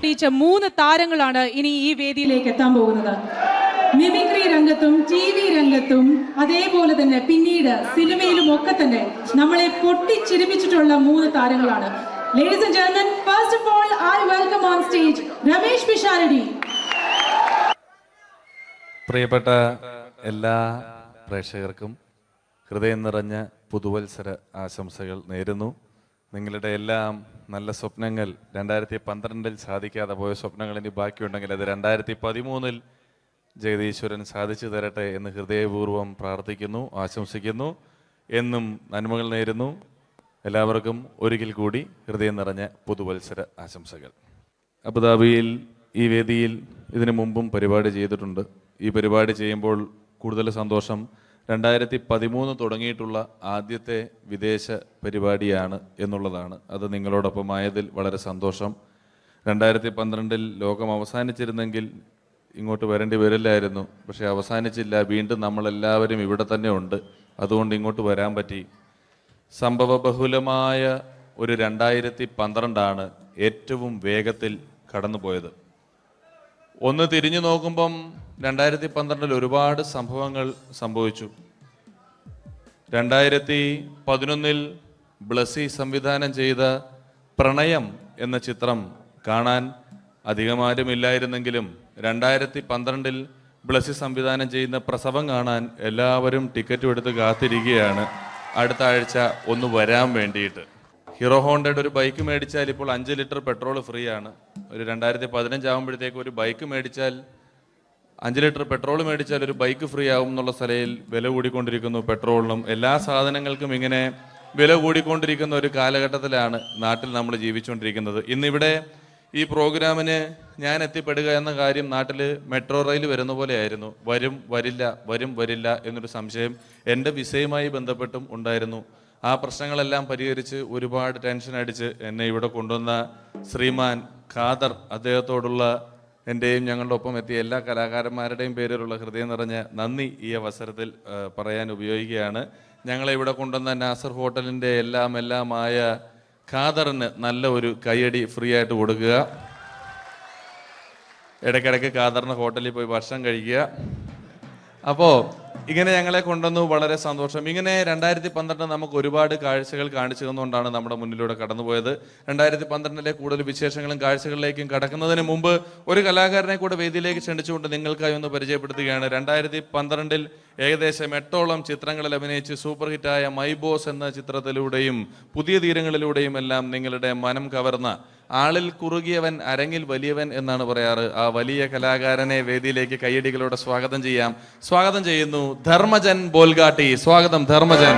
പൊട്ടിച്ച 3 താരങ്ങളാണ് ഇനി ഈ വേദിയിലേക്ക് എത്താൻ പോകുന്നത്. മിമിക്രി രംഗത്തും TV രംഗത്തും അതേപോലെ തന്നെ പിന്നീട് സിനിമയിലും ഒക്കെ തന്നെ നമ്മളെ പൊട്ടിച്ചിരിപ്പിച്ചിട്ടുള്ള 3 താരങ്ങളാണ്. Ladies and gentlemen, first of all, I welcome on stage Ramesh Pisharadi. പ്രിയപ്പെട്ട എല്ലാ പ്രേക്ഷകർക്കും ഹൃദയം നിറഞ്ഞ പുതുവത്സര ആശംസകൾ നേരുന്നു. നിങ്ങളുടെ എല്ലാം നല്ല സ്വപ്നങ്ങൾ 2012 സാധിക്കാതെ പോയ സ്വപ്നങ്ങൾ ഇനി ബാക്കിയുണ്ടെങ്കിൽ അത് 2013 ജഗദീശ്വരൻ സാധിച്ചു തരട്ടെ എന്ന് ഹൃദയപൂർവ്വം പ്രാർത്ഥിക്കുന്നു, ആശംസിക്കുന്നു. എന്നും നന്മകൾ നേരുന്നു. എല്ലാവർക്കും ഒരിക്കൽ കൂടി ഹൃദയം നിറഞ്ഞ പുതുവത്സര ആശംസകൾ. അബുദാബിയിൽ ഈ വേദിയിൽ ഇതിനു മുമ്പും പരിപാടി ചെയ്തിട്ടുണ്ട്. ഈ പരിപാടി ചെയ്യുമ്പോൾ കൂടുതൽ സന്തോഷം 2013 തുടങ്ങിയിട്ടുള്ള ആദ്യത്തെ വിദേശ പരിപാടിയാണ് എന്നുള്ളതാണ്. അത് നിങ്ങളോടൊപ്പം ആയതിൽ വളരെ സന്തോഷം. 2012 ലോകം അവസാനിച്ചിരുന്നെങ്കിൽ ഇങ്ങോട്ട് വരേണ്ടി വരില്ലായിരുന്നു. പക്ഷേ അവസാനിച്ചില്ല. വീണ്ടും നമ്മളെല്ലാവരും ഇവിടെ തന്നെ ഉണ്ട്. അതുകൊണ്ട് ഇങ്ങോട്ട് വരാൻ പറ്റി. സംഭവബഹുലമായ ഒരു 2012 ഏറ്റവും വേഗത്തിൽ കടന്നുപോയത്. ഒന്ന് തിരിഞ്ഞു നോക്കുമ്പം 2012 ഒരുപാട് സംഭവങ്ങൾ സംഭവിച്ചു. 2011 ബ്ലസി സംവിധാനം ചെയ്ത പ്രണയം എന്ന ചിത്രം കാണാൻ അധികമാരുമില്ലായിരുന്നെങ്കിലും 2012 ബ്ലസി സംവിധാനം ചെയ്യുന്ന പ്രസവം കാണാൻ എല്ലാവരും ടിക്കറ്റും എടുത്ത് കാത്തിരിക്കുകയാണ് അടുത്ത ആഴ്ച ഒന്ന് വരാൻ വേണ്ടിയിട്ട്. ഹീറോ ഹോണ്ടയുടെ ഒരു ബൈക്ക് മേടിച്ചാൽ ഇപ്പോൾ 5 ലിറ്റർ പെട്രോൾ ഫ്രീ ആണ്. ഒരു 2015 ആകുമ്പോഴത്തേക്ക് ഒരു ബൈക്ക് മേടിച്ചാൽ 5 ലിറ്റർ പെട്രോൾ മേടിച്ചാൽ ഒരു ബൈക്ക് ഫ്രീ ആവും എന്നുള്ള സ്ഥലയിൽ വില കൂടിക്കൊണ്ടിരിക്കുന്നു. പെട്രോളിനും എല്ലാ സാധനങ്ങൾക്കും ഇങ്ങനെ വില കൂടിക്കൊണ്ടിരിക്കുന്ന ഒരു കാലഘട്ടത്തിലാണ് നാട്ടിൽ നമ്മൾ ജീവിച്ചുകൊണ്ടിരിക്കുന്നത്. ഇന്നിവിടെ ഈ പ്രോഗ്രാമിന് ഞാൻ എത്തിപ്പെടുക എന്ന കാര്യം നാട്ടിൽ മെട്രോ റെയിൽ വരുന്ന പോലെ ആയിരുന്നു. വരും വരില്ല എന്നൊരു സംശയം എൻ്റെ വിസയുമായി ബന്ധപ്പെട്ടും ഉണ്ടായിരുന്നു. ആ പ്രശ്നങ്ങളെല്ലാം പരിഹരിച്ച് ഒരുപാട് ടെൻഷൻ അടിച്ച് എന്നെ ഇവിടെ കൊണ്ടുവന്ന ശ്രീമാൻ ഖാദർ, അദ്ദേഹത്തോടുള്ള എൻ്റെയും ഞങ്ങളുടെ ഒപ്പം എത്തിയ എല്ലാ കലാകാരന്മാരുടെയും പേരിലുള്ള ഹൃദയം നിറഞ്ഞ നന്ദി ഈ അവസരത്തിൽ പറയാൻ ഉപയോഗിക്കുകയാണ്. ഞങ്ങളെ ഇവിടെ കൊണ്ടുവന്ന നാസർ ഹോട്ടലിൻ്റെ എല്ലാമായ ഖാദറിന് നല്ല ഒരു കയ്യടി ഫ്രീ ആയിട്ട് കൊടുക്കുക. ഇടയ്ക്കിടയ്ക്ക് ഖാദറിന് ഹോട്ടലിൽ പോയി ഭക്ഷണം കഴിക്കുക. അപ്പോൾ ഇങ്ങനെ ഞങ്ങളെ കൊണ്ടുവന്നു, വളരെ സന്തോഷം. ഇങ്ങനെ 2012 നമുക്ക് ഒരുപാട് കാഴ്ചകൾ കാണിച്ചു തന്നുകൊണ്ടാണ് നമ്മുടെ മുന്നിലൂടെ കടന്നുപോയത്. 2012 കൂടുതൽ വിശേഷങ്ങളും കാഴ്ചകളിലേക്കും കടക്കുന്നതിന് മുമ്പ് ഒരു കലാകാരനെ കൂടെ വേദിയിലേക്ക് ക്ഷണിച്ചുകൊണ്ട് നിങ്ങൾക്കായി ഒന്ന് പരിചയപ്പെടുത്തുകയാണ്. 2012 ഏകദേശം 8ഓളം ചിത്രങ്ങളിൽ അഭിനയിച്ച് സൂപ്പർ ഹിറ്റായ മൈ ബോസ് എന്ന ചിത്രത്തിലൂടെയും പുതിയ തീരങ്ങളിലൂടെയും എല്ലാം നിങ്ങളുടെ മനം കവർന്ന, ആളിൽ കുറുകിയവൻ അരങ്ങിൽ വലിയവൻ എന്നാണ് പറയാറ്, ആ വലിയ കലാകാരനെ വേദിയിലേക്ക് കയ്യടികളോടെ സ്വാഗതം ചെയ്യാം. സ്വാഗതം ചെയ്യുന്നു ധർമ്മജൻ ബോൽഗാട്ടി. സ്വാഗതം ധർമ്മജൻ.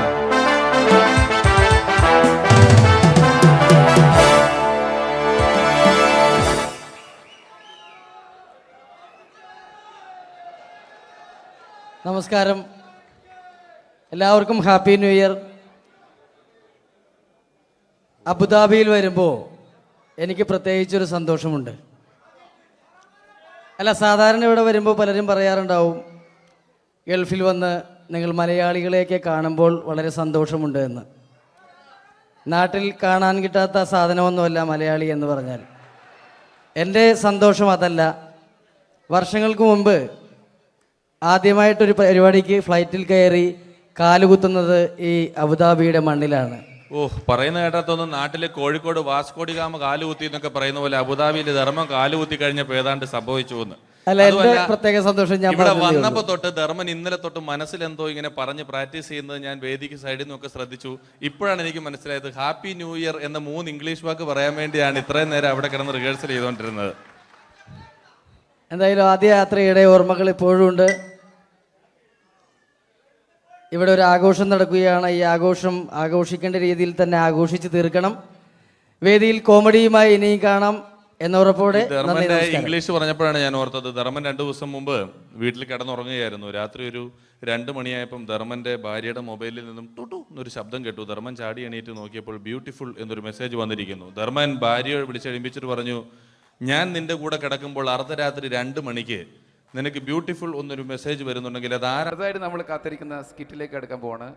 നമസ്കാരം, എല്ലാവർക്കും ഹാപ്പി ന്യൂ ഇയർ. അബുദാബിയിൽ വരുമ്പോൾ എനിക്ക് പ്രത്യേകിച്ചൊരു സന്തോഷമുണ്ട്. അല്ല, സാധാരണ ഇവിടെ വരുമ്പോൾ പലരും പറയാറുണ്ടാവും, ഗൾഫിൽ വന്ന് നിങ്ങൾ മലയാളികളെയൊക്കെ കാണുമ്പോൾ വളരെ സന്തോഷമുണ്ട് എന്ന്. നാട്ടിൽ കാണാൻ കിട്ടാത്ത സാധനമൊന്നുമല്ല മലയാളി എന്ന് പറഞ്ഞാൽ. എൻ്റെ സന്തോഷം അതല്ല. വർഷങ്ങൾക്ക് മുമ്പ് ആദ്യമായിട്ടൊരു പരിപാടിക്ക് ഫ്ലൈറ്റിൽ കയറി കാലുകുത്തുന്നത് ഈ അബുദാബിയുടെ മണ്ണിലാണ്. പറയുന്ന കേട്ടത്തൊന്നും നാട്ടിലെ കോഴിക്കോട് വാസ്കോടി ഗാമ കാലുകുത്തി എന്നൊക്കെ പറയുന്ന പോലെ അബുദാബിയിൽ ധർമ്മം കാലുകുത്തി കഴിഞ്ഞപ്പോൾ ഏതാണ്ട് സംഭവിച്ചു എന്ന്. പ്രത്യേക സന്തോഷം. ഞാൻ ഇവിടെ വന്നപ്പോ തൊട്ട് ധർമ്മൻ ഇന്നലെ തൊട്ട് മനസ്സിലെന്തോ ഇങ്ങനെ പറഞ്ഞ് പ്രാക്ടീസ് ചെയ്യുന്നത് ഞാൻ വേദിക്ക് സൈഡിൽ നിന്നൊക്കെ ശ്രദ്ധിച്ചു. ഇപ്പോഴാണ് എനിക്ക് മനസ്സിലായത് ഹാപ്പി ന്യൂ ഇയർ എന്ന 3 ഇംഗ്ലീഷ് വാക്ക് പറയാൻ വേണ്ടിയാണ് ഇത്രയും നേരം അവിടെ കിടന്ന് റിഹേഴ്സൽ ചെയ്തുകൊണ്ടിരുന്നത്. എന്തായാലും ആദ്യ യാത്രയുടെ ഓർമ്മകൾ ഇപ്പോഴും ഉണ്ട്. ഇവിടെ ഒരു ആഘോഷം നടക്കുകയാണ്. ഈ ആഘോഷം ആഘോഷിക്കേണ്ട രീതിയിൽ തന്നെ ആഘോഷിച്ച് തീർക്കണം. വേദിയിൽ കോമഡിയുമായി ഇനിയും കാണാം എന്നുറപ്പോടെ. ഇംഗ്ലീഷ് പറഞ്ഞപ്പോഴാണ് ഞാൻ ഓർത്തത്, ധർമ്മൻ 2 ദിവസം മുമ്പ് വീട്ടിൽ കിടന്നുറങ്ങുകയായിരുന്നു. രാത്രി ഒരു 2 മണിയായപ്പം ധർമ്മന്റെ ഭാര്യയുടെ മൊബൈലിൽ നിന്നും ടുട്ടു എന്നൊരു ശബ്ദം കേട്ടു. ധർമ്മൻ ചാടി എണീറ്റ് നോക്കിയപ്പോൾ ബ്യൂട്ടിഫുൾ എന്നൊരു മെസ്സേജ് വന്നിരിക്കുന്നു. ധർമ്മൻ ഭാര്യയെ വിളിച്ചെഴുപ്പിച്ചിട്ട് പറഞ്ഞു, ഞാൻ നിന്റെ കൂടെ കിടക്കുമ്പോൾ അർദ്ധരാത്രി 2 മണിക്ക് നിനക്ക് ബ്യൂട്ടിഫുൾ ഒന്നൊരു മെസ്സേജ് വരുന്നുണ്ടെങ്കിൽ അത് ആരായിട്ട് നമ്മൾ കാത്തിരിക്കുന്ന സ്കിറ്റിലേക്ക് എടുക്കാൻ പോവാണ്.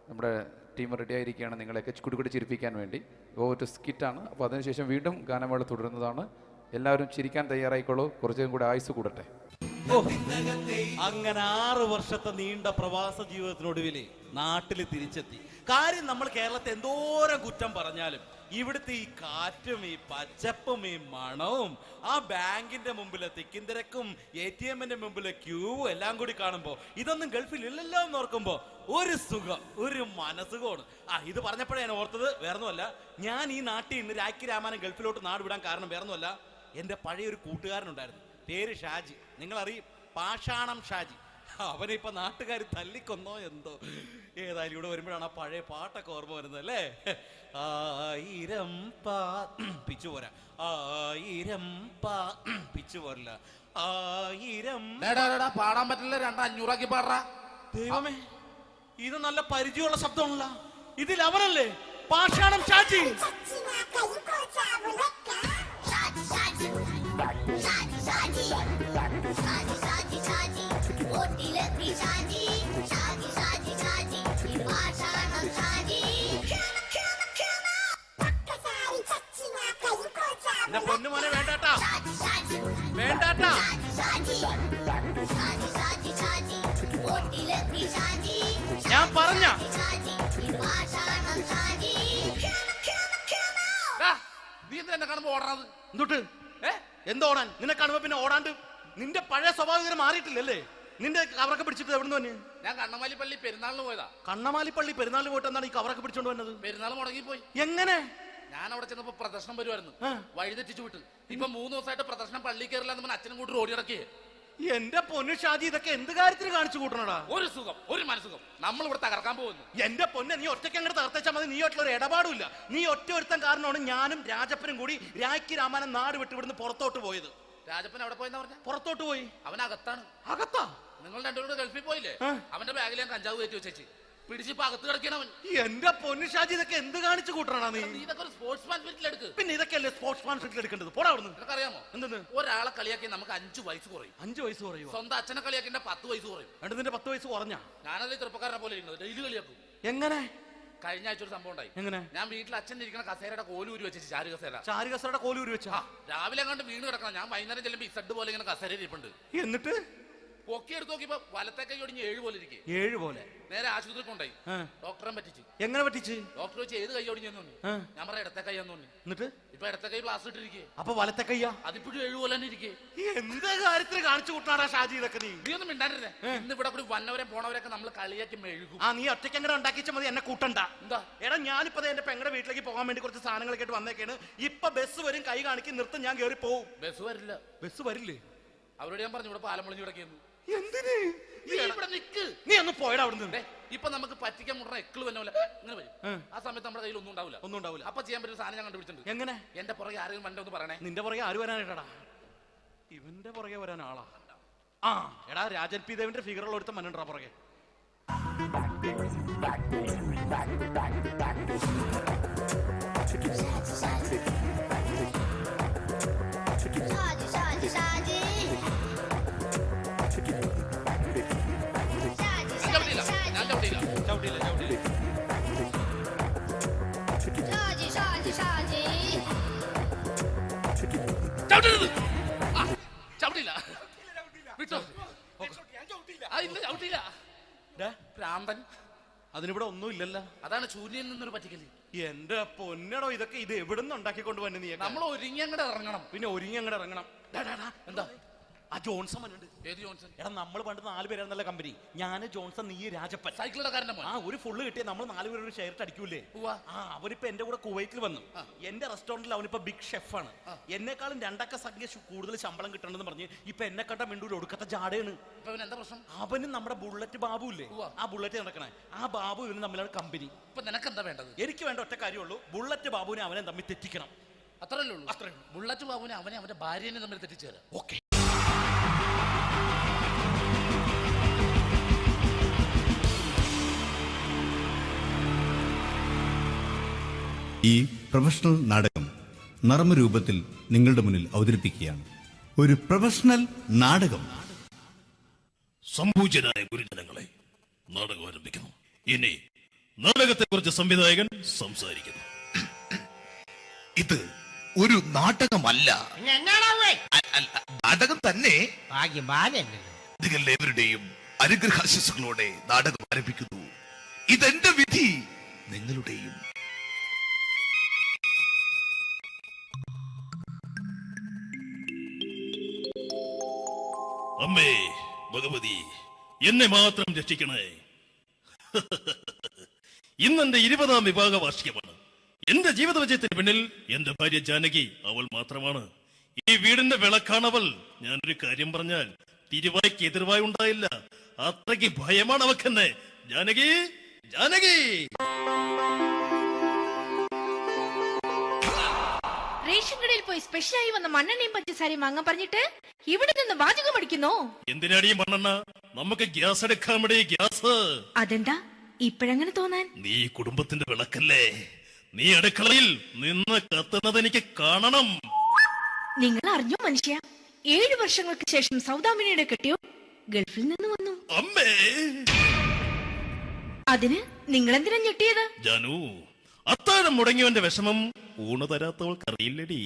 നമ്മുടെ ടീം റെഡി ആയിരിക്കുകയാണ് നിങ്ങളെയൊക്കെ കുടികുടി ചിരിപ്പിക്കാൻ വേണ്ടി. ഒരു സ്കിറ്റാണ്. അപ്പോൾ അതിനുശേഷം വീണ്ടും ഗാനമേള തുടരുന്നതാണ്. എല്ലാവരും ചിരിക്കാൻ തയ്യാറായിക്കോളൂ. കുറച്ചും കൂടെ ആയുസ് കൂടട്ടെ. ഓ, അങ്ങനെ 6 വർഷത്തെ നീണ്ട പ്രവാസ ജീവിതത്തിനൊടുവിൽ നാട്ടിൽ തിരിച്ചെത്തി. കാര്യം നമ്മൾ കേരളത്തെ എന്തോരം കുറ്റം പറഞ്ഞാലും ഇവിടുത്തെ ഈ കാറ്റും ഈ പച്ചപ്പും ഈ മണവും ആ ബാങ്കിന്റെ മുമ്പിലെ തിക്കും തിരക്കും ATM-ന്റെ മുമ്പിലെ ക്യൂവും എല്ലാം കൂടി കാണുമ്പോൾ ഇതൊന്നും ഗൾഫിൽ ഇല്ലല്ലോ എന്ന് ഓർക്കുമ്പോൾ ഒരു സുഖം, ഒരു മനസുഖമാണ്. ഇത് പറഞ്ഞപ്പോഴേ ഞാൻ ഓർത്തത് വേറൊന്നുമല്ല, ഞാൻ ഈ നാട്ടിൽ നിന്ന് രാഖി രാമാനം ഗൾഫിലോട്ട് നാട് വിടാൻ കാരണം വേറൊന്നുമല്ല, എൻ്റെ പഴയൊരു കൂട്ടുകാരനുണ്ടായിരുന്നു, പേര് ഷാജി. നിങ്ങളറിയും, പാഷാണം ഷാജി. അവനെ ഇപ്പൊ നാട്ടുകാർ തല്ലിക്കൊന്നോ എന്തോ. ഏതായാലും ഇവിടെ വരുമ്പോഴാണ് ആ പഴയ പാട്ടൊക്കെ ഓർമ്മ വരുന്നത് അല്ലേ. 1000 പിച്ചു പോരാ, 1000 പിച്ചു പോരില്ല, 1000 പാടാൻ പറ്റില്ല, 200 പാടാ. ദൈവമേ, ഇത് നല്ല പരിചയമുള്ള ശബ്ദമാണല്ലോ. ഇതിൽ അവനല്ലേ പാഷാണം ഷാജി? പൊന്നുമോനെ വേണ്ടാട്ടാ, വേണ്ടാട്ടാ. ഞാൻ പറഞ്ഞ നീ എന്താ കാണുമ്പോ ഓടാത്? എന്തൊട്ട് എന്തോടാൻ? നിന്നെ കാണുമ്പോ പിന്നെ ഓടാണ്ട് നിന്റെ പഴയ സ്വഭാവം മാറിയിട്ടില്ലല്ലേ? നിന്റെ കവറൊക്കെ പിടിച്ചിട്ട് എവിടുന്ന് തന്നെ? ഞാൻ കണ്ണമാലി പള്ളി പെരുന്നാളിന് പോയതാ. കണ്ണമാലിപ്പള്ളി പെരുന്നാളിന് പോയിട്ട് എന്താണ് ഈ കവറൊക്കെ പിടിച്ചോണ്ട് വന്നത്? പെരുന്നാൾ മുടങ്ങിപ്പോയി. എങ്ങനെ? ഞാൻ അവിടെ ചെന്നപ്പോ പ്രദർശനം വരുമായിരുന്നു, വഴിതെറ്റിച്ചു വിട്ട്. ഇപ്പൊ 3 ദിവസമായിട്ട് പ്രദർശനം പള്ളി കയറില്ല എന്ന് അച്ഛനും കൂട്ടി ഓടി ഇറക്കിയേ. എന്റെ പൊന്നു ഷാജി, ഇതൊക്കെ എന്ത് കാര്യത്തിന് കാണിച്ചു കൂട്ടണടാ? ഒരു സുഖം, ഒരു മനസുഖം. നമ്മൾ ഇവിടെ തകർക്കാൻ പോകുന്നു. എന്റെ പൊന്നെ, നീ ഒറ്റയ്ക്ക് അങ്ങോട്ട് തകർത്തേച്ചാൽ മതി. നീ ഒറ്റ ഒരു ഇടപാടില്ല. നീ ഒറ്റ ഒരുത്തൻ കാരണമാണ് ഞാനും രാജപ്പനും കൂടി രാഖി രാമാനം നാട് വിട്ട് ഇവിടുന്ന് പുറത്തോട്ട് പോയത്. രാജപ്പൻ എവിടെ പോയെന്നാ പറഞ്ഞ? പുറത്തോട്ട് പോയി. അവനകത്താണ്. അകത്താ? നിങ്ങൾ രണ്ടുപേരും ഗൾഫിൽ പോയില്ലേ? അവന്റെ ബാഗിൽ ഞാൻ കഞ്ചാവ് കയറ്റി വെച്ചേച്ച് പിടിച്ചിപ്പോ അകത്ത് കിടക്കണവൻ. എന്റെ പൊന്നു ഷാജി, ഇതൊക്കെ എന്ത് കാണിച്ചു കൂട്ടണ നീ? ഇതൊക്കെ ഒരു സ്പോർട്സ്മാൻ സ്പിരിറ്റിൽ എടുക്ക്. പിന്നെ ഇതൊക്കെയല്ലേ സ്പോർട്സ്മാൻ സ്പിരിറ്റിൽ എടുക്കേണ്ടത്? പോടാ അവിടുന്ന്. നിനക്കറിയാമോ എന്തെന്ന്? ഒരാളെ കളിയാക്കി നമുക്ക് 5 വയസ്സ് കുറയും. 5 വയസ്സ് കുറയും? സ്വന്തം അച്ഛനെ കളിയാക്കി 10 വയസ്സ് കുറയും. എന്നിട്ട് നിന്റെ 10 വയസ്സ് കുറഞ്ഞ? ഞാനത് ചെറുപ്പക്കാരനെ പോലെ ഇരിക്കുന്നത്, ഡെയിലി കളിയാക്കും. എങ്ങനെ? കഴിഞ്ഞ ആഴ്ച ഒരു സംഭവം ഉണ്ടായി. എങ്ങനെ? ഞാൻ വീട്ടിൽ അച്ഛൻ ഇരിക്കുന്ന കസേരയുടെ കോലൂരി വെച്ച്, ചാരു കസേര. ചാരു കസേരയുടെ കോലൂരി വെച്ചാ? രാവിലെ കണ്ട് വീണ് കിടക്കണം. ഞാൻ വൈകുന്നേരം ചെല്ലുമ്പോ ഇസഡ് പോലെ ഇങ്ങനെ കസേര ഇരിപ്പുണ്ട്. എന്നിട്ട് പൊക്കി എടുത്ത് നോക്കിയപ്പോ വലത്തെ കൈ ഒടിഞ്ഞ് 7 പോലെ ഇരിക്കും. 7 പോലെ? നേരെ ആശുപത്രി കൊണ്ടായി. ഡോക്ടറെ പറ്റിച്ച്. എങ്ങനെ പറ്റിച്ച്? ഡോക്ടർ വെച്ച് ഏത് കൈ ഒടിഞ്ഞെന്ന് തോന്നി. ഞാൻ പറയാം ഇടത്തെ കൈ എന്ന് തോന്നി. എന്നിട്ട് ഇപ്പൊ ഇടത്തെ കൈ പ്ലാസ്റ്റർ ഇട്ടിരിക്കേ. അപ്പൊ വലത്തെ കയ്യാ? അതിപ്പോഴും 7 പോലെ തന്നെ ഇരിക്കേ. എന്ത് കാര്യത്തിന് കാണിച്ചു കൂട്ടാടാ ഷാജി ഇതൊക്കെ നീ? നീ ഒന്നും മിണ്ടാണ്ടിരുന്നേ. ഇന്ന് ഇവിടെ കൂടി വന്നവരെ പോണവരൊക്കെ നമ്മൾ കളിയാക്കി മെഴുകും. നീ ഒറ്റയ്ക്ക് അങ്ങനെ ഉണ്ടാക്കിച്ച മതി, എന്നെ കൂട്ടണ്ട. എന്താ? എടാ, ഞാനിപ്പോ എന്റെ പെങ്ങളുടെ വീട്ടിലേക്ക് പോകാൻ വേണ്ടി കുറച്ച് സാധനങ്ങളൊക്കെ ആയിട്ട് വന്നേക്കാണ്. ഇപ്പൊ ബസ് വരും, കൈ കാണിക്കും, നിർത്തും, ഞാൻ കയറി പോവും. ബസ് വരില്ല. ബസ് വരില്ലേ? അവരോട് ഞാൻ പറഞ്ഞു ഇവിടെ പാലം പൊളിഞ്ഞു കിടക്കുന്നു. എന്തിന്? നീ ഇവിടെ നിക്ക്. നീ ഒന്ന് പോയടാ അവിടുന്ന്. ഇപ്പൊ നമുക്ക് പറ്റിക്കാൻ മുടണ എക്കിള് വന്ന പോലെ ഇങ്ങനെ വരും. ആ സമയത്ത് നമ്മുടെ കയ്യിൽ ഒന്നും ഉണ്ടാവില്ല. ഒന്നും ഉണ്ടാവില്ല. അപ്പൊ ചെയ്യാൻ പറ്റുന്ന സാധനം ഞാൻ കണ്ടുപിടിച്ചിട്ടുണ്ട്. എങ്ങനെ? എന്റെ പുറകെ ആരെങ്കിലും വണ്ടി ഒന്ന് പറയണേ. നിന്റെ പുറകെ ആര് വരാനായിട്ടാടാ? ഇവന്റെ പുറകെ വരാൻ ആളാ? എടാ, രാജൻ പി ദേവിന്റെ ഫിഗറുള്ള ഒരുത്ത മനുണ്ടാ പുറകെ. അതിനിവിടെ ഒന്നും ഇല്ലല്ലോ. അതാണ് ശൂന്യയിൽ നിന്നൊരു പറ്റിക്കല്. എന്റെ പൊന്നടോ, ഇതൊക്കെ ഇത് എവിടുന്ന് ഉണ്ടാക്കിക്കൊണ്ട് വന്നെ നീ? നമ്മൾ ഒരുങ്ങി അങ്ങോട്ട് ഇറങ്ങണം. പിന്നെ ഒരുങ്ങി അങ്ങോട്ട് ഇറങ്ങണം. എന്താ? ആ ജോൺസൺ മനുണ്ട്. ഏത് ജോൺസൺ? എടാ, നമ്മൾ പണ്ട് 4 പേരായിരുന്നല്ല കമ്പനി. ഞാന്, ജോൺസൺ, നീ, രാജപ്പൻ. സൈക്കിളുടെ കാരന്റെ മോൻ. ഒരു ഫുള്ള് കിട്ടിയ നമ്മൾ 4 പേര് ഒരു ഷെയർ അടിക്കൂലേ? അവനിപ്പോ എന്റെ കൂടെ കുവൈറ്റിൽ വന്നു. എന്റെ റെസ്റ്റോറന്റിൽ അവനിപ്പോ ബിഗ് ഷെഫാണ്. എന്നെക്കാളും 2 അക്ക സംഖ്യ കൂടുതൽ ശമ്പളം കിട്ടണമെന്ന് പറഞ്ഞ് ഇപ്പൊ എന്നെ കണ്ട മിണ്ടൂര് ഒടുക്കത്തെ ജാടയാണ്. എന്താ പ്രശ്നം? അവനും നമ്മുടെ ബുള്ളറ്റ് ബാബു ഇല്ലേ, ആ ബുള്ളറ്റ് നടക്കണേ, ആ ബാബു ഇവനും തമ്മിലാണ് കമ്പനി. ഇപ്പൊ നിനക്ക് എന്താ വേണ്ടത്? എനിക്ക് വേണ്ട ഒറ്റ കാര്യമുള്ളൂ, ബുള്ളറ്റ് ബാബുവിനെ അവനെ തമ്മിൽ തെറ്റിക്കണം. അത്രയല്ലേ ഉള്ളൂ? അത്രേ. ബുള്ളറ്റ് ബാബുവിനെ അവനെ അവന്റെ ഭാര്യനെ തമ്മിൽ തെറ്റിച്ചു തരാം. ഓക്കെ. ഈ പ്രൊഫഷണൽ നാടകം നർമ്മരൂപത്തിൽ നിങ്ങളുടെ മുന്നിൽ അവതരിപ്പിക്കുകയാണ്. ഒരു പ്രൊഫഷണൽ നാടകം. സംപൂജ്യരായ ഗുരുജനങ്ങളെ, നാടകം ആരംഭിക്കുന്നു. ഇനി നാടകത്തെ കുറിച്ച് സംവിധായകൻ സംസാരിക്കുന്നു. ഇത് ഒരു നാടകമല്ല. അല്ല, നാടകം തന്നെ. നിങ്ങളെവരുടെയും അനുഗ്രഹാശിസുകളോടെ നാടകം ആരംഭിക്കുന്നു. ഇതെന്റെ വിധി, നിങ്ങളുടെയും. അമ്മേ ഭഗവതി, എന്നെ മാത്രം രക്ഷിക്കണേ. ഇന്നെന്റെ 20ാം വിവാഹ വാർഷികമാണ്. എന്റെ ജീവിത വിജയത്തിന് പിന്നിൽ എന്റെ ഭാര്യ ജാനകി അവൾ മാത്രമാണ്. ഈ വീടിന്റെ വിളക്കാണവൾ. ഞാനൊരു കാര്യം പറഞ്ഞാൽ തിരുവായ്ക്ക് എതിർവായി ഉണ്ടായില്ല. അത്രയ്ക്ക് ഭയമാണ് അവക്കെന്നെ. ജാനകി, ജാനകി. റേഷൻ കടയിൽ പോയി സ്പെഷ്യലായി വന്ന മണ്ണെണ്ണയും പഞ്ചസാരയും വാങ്ങാൻ പറഞ്ഞിട്ട് ഇവിടെ നിന്ന് വാചകം അടിക്കുന്നോ? എന്തിനാടി മണ്ണെണ്ണ? നമുക്ക് ഗ്യാസ് എടുക്കാൻ വേണ്ടി ഗ്യാസ്. അതെന്താ ഇപ്പോഴങ്ങനെ തോന്നാൻ? നീ കുടുംബത്തിന്റെ വിളക്കല്ലേ. നീ അടുക്കളയിൽ നിന്ന് കത്തുന്നത് എനിക്ക് കാണണം. നിങ്ങൾ അറിഞ്ഞോ മനുഷ്യ, 7 വർഷങ്ങൾക്ക് ശേഷം സൗദാമിനിയുടെ കെട്ടിയോ ഗൾഫിൽ നിന്ന് വന്നു. അമ്മേ, അതിന് നിങ്ങൾ എന്തിനാ ഞെട്ടിയത്? ജാനു, അത്താഴം മുടങ്ങിയവന്റെ വിഷമം ഊണ് തരാത്തവൾക്കറിയില്ലടി.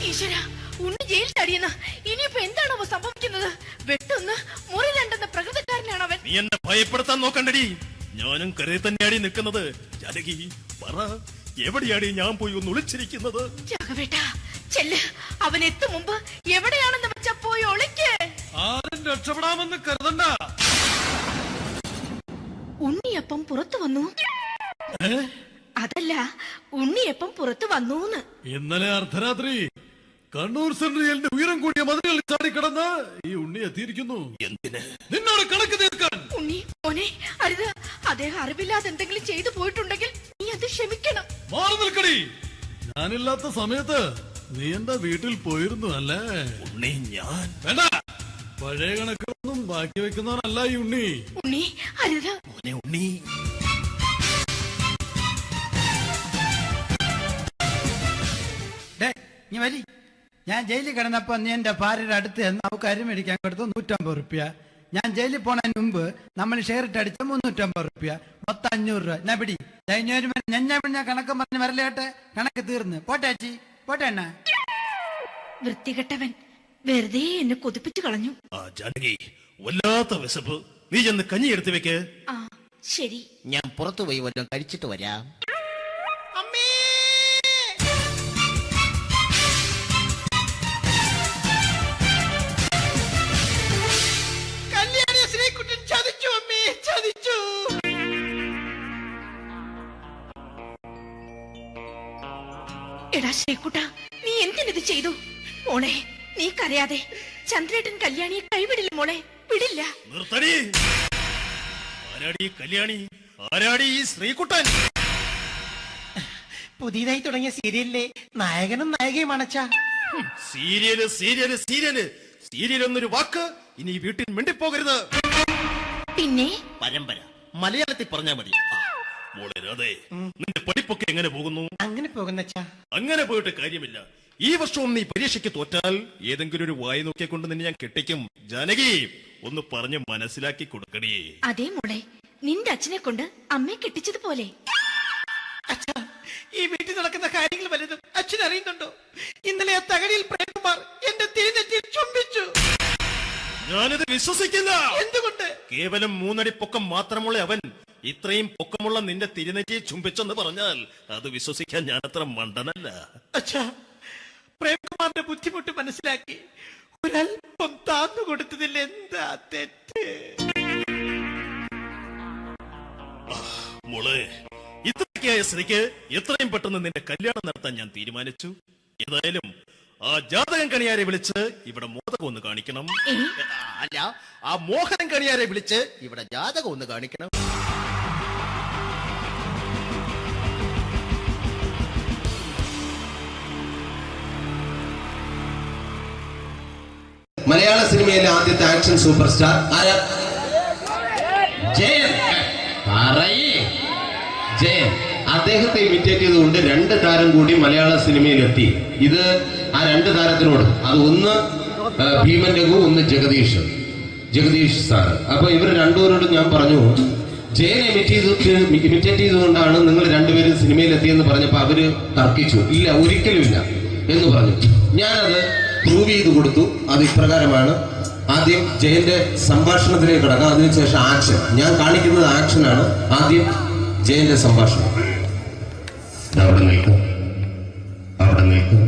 ഈശ്വര, ഉണ്ണി ജയിൽ ചാടിയെന്ന. ഇനിയിപ്പോ എന്താണോ സംഭവിക്കുന്നത്? വെട്ടൊന്ന് മുറി രണ്ടെന്ന പ്രകൃതക്കാരനാണ് അവൻ. നീ എന്നെ ഭയപ്പെടുത്താൻ നോക്കണ്ടടി. ഞാനും കരയിൽ തന്നെയാടി നിൽക്കുന്നത്. ജാനകി, പറ, എവിടെയാടി ഞാൻ പോയി ഒന്ന് ഒളിച്ചിരിക്കുന്നത്? രാഘവേട്ട, ചെല്ല്. അവൻ എത്തും മുമ്പ് എവിടെയാണെന്ന് വെച്ചാ പോയി ഒളിക്ക്. ആരും രക്ഷപ്പെടാമെന്ന് കരുതണ്ട. ഉണ്ണിയപ്പം പുറത്തു വന്നു. അതല്ല, ഉണ്ണിയപ്പം പുറത്തു വന്നൂന്ന്. ഇന്നലെ അർദ്ധരാത്രി കണ്ണൂർ സെൻട്രലിന്റെ ഉയരം കൂടിയ മതിലുകളിൽ ചാടിക്കിടന്ന് ഈ ഉണ്ണി എത്തിയിരിക്കുന്നു. എന്തിന്? നിന്നോട് കണക്ക് തീർക്കാൻ. ഉണ്ണി മോനെ, അരുത്. അദ്ദേഹം അറിവില്ലാതെ എന്തെങ്കിലും ചെയ്തു പോയിട്ടുണ്ടെങ്കിൽ നീ അത് ക്ഷമിക്കണം. മാറി നിൽക്കടി. ഞാനില്ലാത്ത സമയത്ത് നീ എന്റെ വീട്ടിൽ പോയിരുന്നു അല്ലേ? ഉണ്ണി, ഞാൻ വേണ്ട. പഴയ കണക്കൊന്നും ബാക്കി വെക്കുന്നവനല്ല ഈ ഉണ്ണി. ഉണ്ണി, അരുത്. മോനെ ഉണ്ണി. ഞാൻ ജയിലിൽ കിടന്നപ്പോ നീ എന്റെ ഭാര്യയുടെ അടുത്ത് നമുക്ക് അരി മേടിക്കാൻ കൊടുത്തു 150 റുപ്യ. ഞാൻ ജയിലിൽ പോണതിന് മുമ്പ് നമ്മൾ ഷെയർ ഇട്ട് അടിച്ച 350 റുപ്യ, മൊത്തം 500 രൂപ. ഞാൻ പിടി ഞാൻ കണക്ക് പറഞ്ഞ് വരലേട്ടെ. കണക്ക് തീർന്ന് പോട്ടെ ചേച്ചി, പോട്ടെ അണ്ണ. വൃത്തികെട്ടവൻ വെറുതെ എന്നെ കൊതിപ്പിച്ചു കളഞ്ഞു. ആ ജാനകി, വല്ലാത്ത വിശപ്പ്. നീ ചെന്ന് കഞ്ഞി എടുത്തു വെക്ക്. ആ ശരി. ഞാൻ പുറത്തു പോയി വല്ലതും കഴിച്ചിട്ട് വരാം. എടാ ശ്രീകുട്ട, നീ എന്തിനിത് ചെയ്തു? മോളെ, നീ കരയാതെ. ചന്ദ്രേട്ടൻ കല്യാണിയെ കൈവിടില്ല മോളെ, വിടില്ല. നിർത്തടി. ആരാടി കല്യാണി? ആരാടി ഈ ശ്രീകുട്ടൻ? പുതിയതായി തുടങ്ങിയ സീരിയലിലെ നായകനും നായികയും അണച്ചാ. സീരിയല് സീരിയല് സീരിയല് സീരിയൽ എന്നൊരു വാക്ക് ഇനി ഈ വീട്ടിൽ മിണ്ടിപ്പോകരുത്. പിന്നെ പരമ്പര മലയാളത്തിൽ പറഞ്ഞാ മതി. മോളെ രാധേ, നിന്റെ പഠിപ്പൊക്കെ എങ്ങനെ പോകുന്നു? അങ്ങനെ പോകുന്നച്ചാ. അങ്ങനെ പോയിട്ട് കാര്യമില്ല. ഈ വർഷവും നീ പരീക്ഷയ്ക്ക് തോറ്റാൽ ഏതെങ്കിലും ഒരു വായി നോക്കിക്കൊണ്ട് നിന്നെ ഞാൻ കെട്ടിക്കും. ജാനകി, ഒന്ന് പറഞ്ഞ് മനസ്സിലാക്കി കൊടുക്കണേ. അതേ മോളെ, നിന്റെ അച്ഛനെ കൊണ്ട് അമ്മയെ കെട്ടിച്ചതുപോലെ. അച്ഛാ, ഈ വീട്ടിൽ നടക്കുന്ന കാര്യങ്ങൾ വലുതും അച്ഛൻ അറിയുന്നുണ്ടോ? ഇന്നലെ ആ തകഴിയിൽ പ്രേംകുമാർ എന്റെ തിരുനെറ്റിയിൽ ചുംബിച്ചു. ഞാനിത് വിശ്വസിക്കില്ല. എന്തുകൊണ്ട്? കേവലം 3 അടി പൊക്കം മാത്രമുള്ള അവൻ ഇത്രയും പൊക്കമുള്ള നിന്റെ തിരുനെറ്റിയെ ചുംബിച്ചെന്ന് പറഞ്ഞാൽ അത് വിശ്വസിക്കാൻ ഞാൻ അത്ര മണ്ടനല്ല. അച്ഛാ, പ്രേംകുമാറിന്റെ ബുദ്ധിമുട്ട് മനസ്സിലാക്കി ഒരല്പം താന്നു കൊടുത്തതിൽ എന്താ തെറ്റ്? മോളെ, ഇത്രയ്ക്കായ സ്ത്രീക്ക് എത്രയും പെട്ടെന്ന് നിന്റെ കല്യാണം നടത്താൻ ഞാൻ തീരുമാനിച്ചു. ഏതായാലും ആ ജാതകം കണിയാരെ വിളിച്ച് ഇവിടെ മോദകം ഒന്ന് കാണിക്കണം. അല്ല, ആ മോഹനം കണിയാരെ വിളിച്ച് ഇവിടെ ജാതകം ഒന്ന് കാണിക്കണം. മലയാള സിനിമയിലെ ആദ്യത്തെ ആക്ഷൻ സൂപ്പർ സ്റ്റാർ ആരാ? ജയൻ. ജയൻ. അദ്ദേഹത്തെ ഇമിറ്റേറ്റ് ചെയ്തുകൊണ്ട് 2 താരം കൂടി മലയാള സിനിമയിലെത്തി. ഇത് ആ 2 താരത്തിനോട്, അത് ഒന്ന് ഭീമൻ രഘു, ഒന്ന് ജഗദീഷ്. ജഗദീഷ് സാർ. അപ്പൊ ഇവർ രണ്ടുപേരോടും ഞാൻ പറഞ്ഞു, ജയനെ ഇമിറ്റേറ്റ് ചെയ്തുകൊണ്ടാണ് നിങ്ങൾ രണ്ടുപേരും സിനിമയിൽ എത്തിയെന്ന് പറഞ്ഞപ്പോൾ അവര് തർക്കിച്ചു. ഇല്ല, ഒരിക്കലുമില്ല എന്ന് പറഞ്ഞു. ഞാനത് പ്രൂവ് ചെയ്ത് കൊടുത്തു. അത് ഇപ്രകാരമാണ്. ആദ്യം ജയന്റെ സംഭാഷണത്തിലേക്ക് കിടക്കാം, അതിനുശേഷം ആക്ഷൻ. ഞാൻ കാണിക്കുന്നത് ആക്ഷനാണ്. ആദ്യം ജയന്റെ സംഭാഷണം. അവിടെ നിൽക്കും, അവിടെ നിൽക്കും.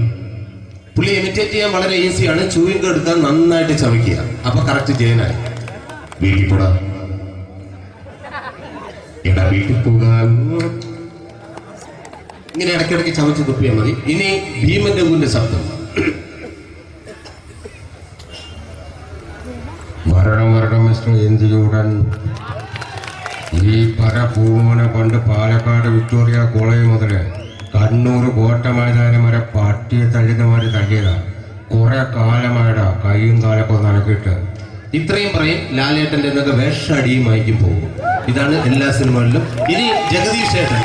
പുള്ളി ഇമിറ്റേറ്റ് ചെയ്യാൻ വളരെ ഈസിയാണ്. ചൂയിങ് എടുക്കാൻ നന്നായിട്ട് ചവയ്ക്കുക. അപ്പൊ കറക്റ്റ് ജയനായി. വീട്ടിൽ പോടാ, എടാ വീട്ടിൽ പോകാൻ. ഇങ്ങനെ ഇടയ്ക്കിടയ്ക്ക് ചവച്ച് തുപ്പിയാൽ മതി. ഇനി ഭീമന്റെ ഊരിന്റെ ശബ്ദം. വരണം വരണം മിസ്റ്റർ എന്തിലൂടൻ. ഈ പരപൂമനെ കൊണ്ട് പാലക്കാട് വിക്ടോറിയ കോളേജ് മുതല് കണ്ണൂർ കോട്ട മൈതാനം വരെ പട്ടിയെ തള്ളുന്നമാര് തള്ളിയതാ. കുറെ കാലമായടാ കൈയും കാലൊക്കെ നനക്കിട്ട്. ഇത്രയും പറയും. ലാലേട്ടന്റെ എന്നൊക്കെ വേഷടിയുമായിരിക്കും പോകും. ഇതാണ് എല്ലാ സിനിമകളിലും. ഇനി ജഗദീഷ് ഏട്ടൻ.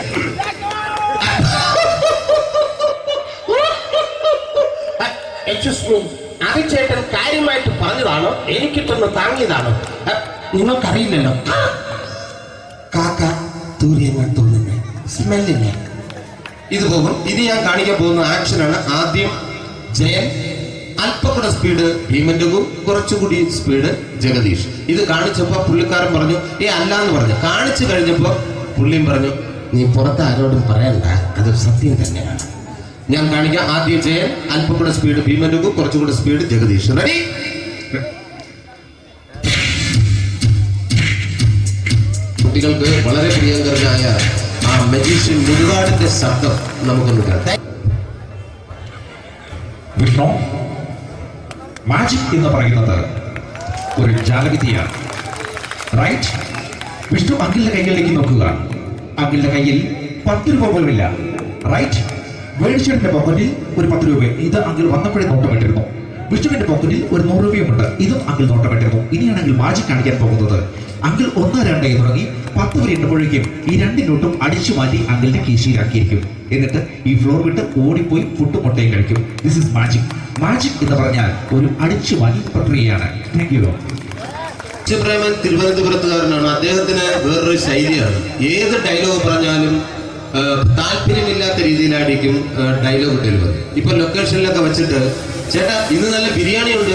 ചേട്ടൻ കാര്യമായിട്ട് പറഞ്ഞതാണോ എനിക്കിട്ടൊന്ന് താങ്ങിയതാണോ? നിങ്ങൾക്കറിയില്ലല്ലോ. കാക്ക തൂര്യങ്ങൾ തോന്നുന്നു, സ്മെല്ലില്ലേ? ഇത് പോകും. ഇനി ഞാൻ കാണിക്കാൻ പോകുന്ന ആക്ഷനാണ്. ആദ്യം ജയൻ, അല്പം കൂടെ സ്പീഡ് ഭീമന്റെകും, കുറച്ചുകൂടി സ്പീഡ് ജഗദീഷ്. ഇത് കാണിച്ചപ്പോ പുള്ളിക്കാരൻ പറഞ്ഞു അല്ലാന്ന് പറഞ്ഞു. കാണിച്ചു കഴിഞ്ഞപ്പോ പുള്ളിയും പറഞ്ഞു നീ പുറത്ത് ആരോടും പറയണ്ട, അത് സത്യം തന്നെയാണ്. ഞാൻ കാണിക്കാം. ആദ്യം ജയൻ, അല്പം കൂടെ സ്പീഡ് ഭീമന്റെകും, കുറച്ചുകൂടെ സ്പീഡ് ജഗദീഷ്. റെഡി? കുട്ടികൾക്ക് വളരെ പ്രിയങ്കരനായ ആ മജീഷ്യൻ മുരുകാടിന്റെ ശബ്ദം നമുക്കൊന്ന് കേൾക്കാം. വിഷ്ണു, മാജിക് എന്ന് പറയുന്നത് ഒരു ജാലവിദ്യയാണ്, റൈറ്റ്? വിഷ്ണു അങ്കിളിന്റെ കൈകളിലേക്ക് നോക്കുക. അങ്കിളിന്റെ കയ്യിൽ 10 രൂപ പോലുമില്ല, റൈറ്റ്? വേണിച്ചേട്ടന്റെ പോക്കറ്റിൽ ഒരു 10 രൂപ. ഇത് അങ്കിൾ വന്നപ്പോഴേ നോട്ടമിട്ടിരുന്നു. വിഷ്ണുവിന്റെ പോക്കറ്റിൽ ഒരു 100 രൂപയുമുണ്ട്. ഇതും അങ്കിൾ നോട്ടമിട്ടിരുന്നു. ഇനിയാണ് അങ്കിൾ മാജിക് കാണിക്കാൻ പോകുന്നത്. അങ്കിൾ 1, 2 തുടങ്ങി 10 വരെ എണ്ണുമ്പോഴേക്കും ഈ 2 നോട്ടും അടിച്ചു മാറ്റി അങ്കിളിന്റെ കീശയിലാക്കിയിരിക്കും. എന്നിട്ട് ഈ ഫ്ലോർ വിട്ട് ഓടിപ്പോയി ഫുഡ് മുട്ടയും കഴിക്കും. This is magic. മാജിക് എന്ന് പറഞ്ഞാൽ ഒരു അടിച്ചു മാറ്റി പ്രക്രിയയാണ്. Thank you. പ്രേമൻ തിരുവനന്തപുരത്തുകാരനാണ്. അദ്ദേഹത്തിന് വേറൊരു ശൈലിയാണ്. ഏത് ഡയലോഗ് പറഞ്ഞാലും താല്പര്യമില്ലാത്ത രീതിയിലായിരിക്കും ഡയലോഗ് ഡെലിവറി. ഇപ്പൊ ലൊക്കേഷനിലൊക്കെ വെച്ചിട്ട് ചേട്ടാ ഇന്ന് നല്ല ബിരിയാണി ഉണ്ട്,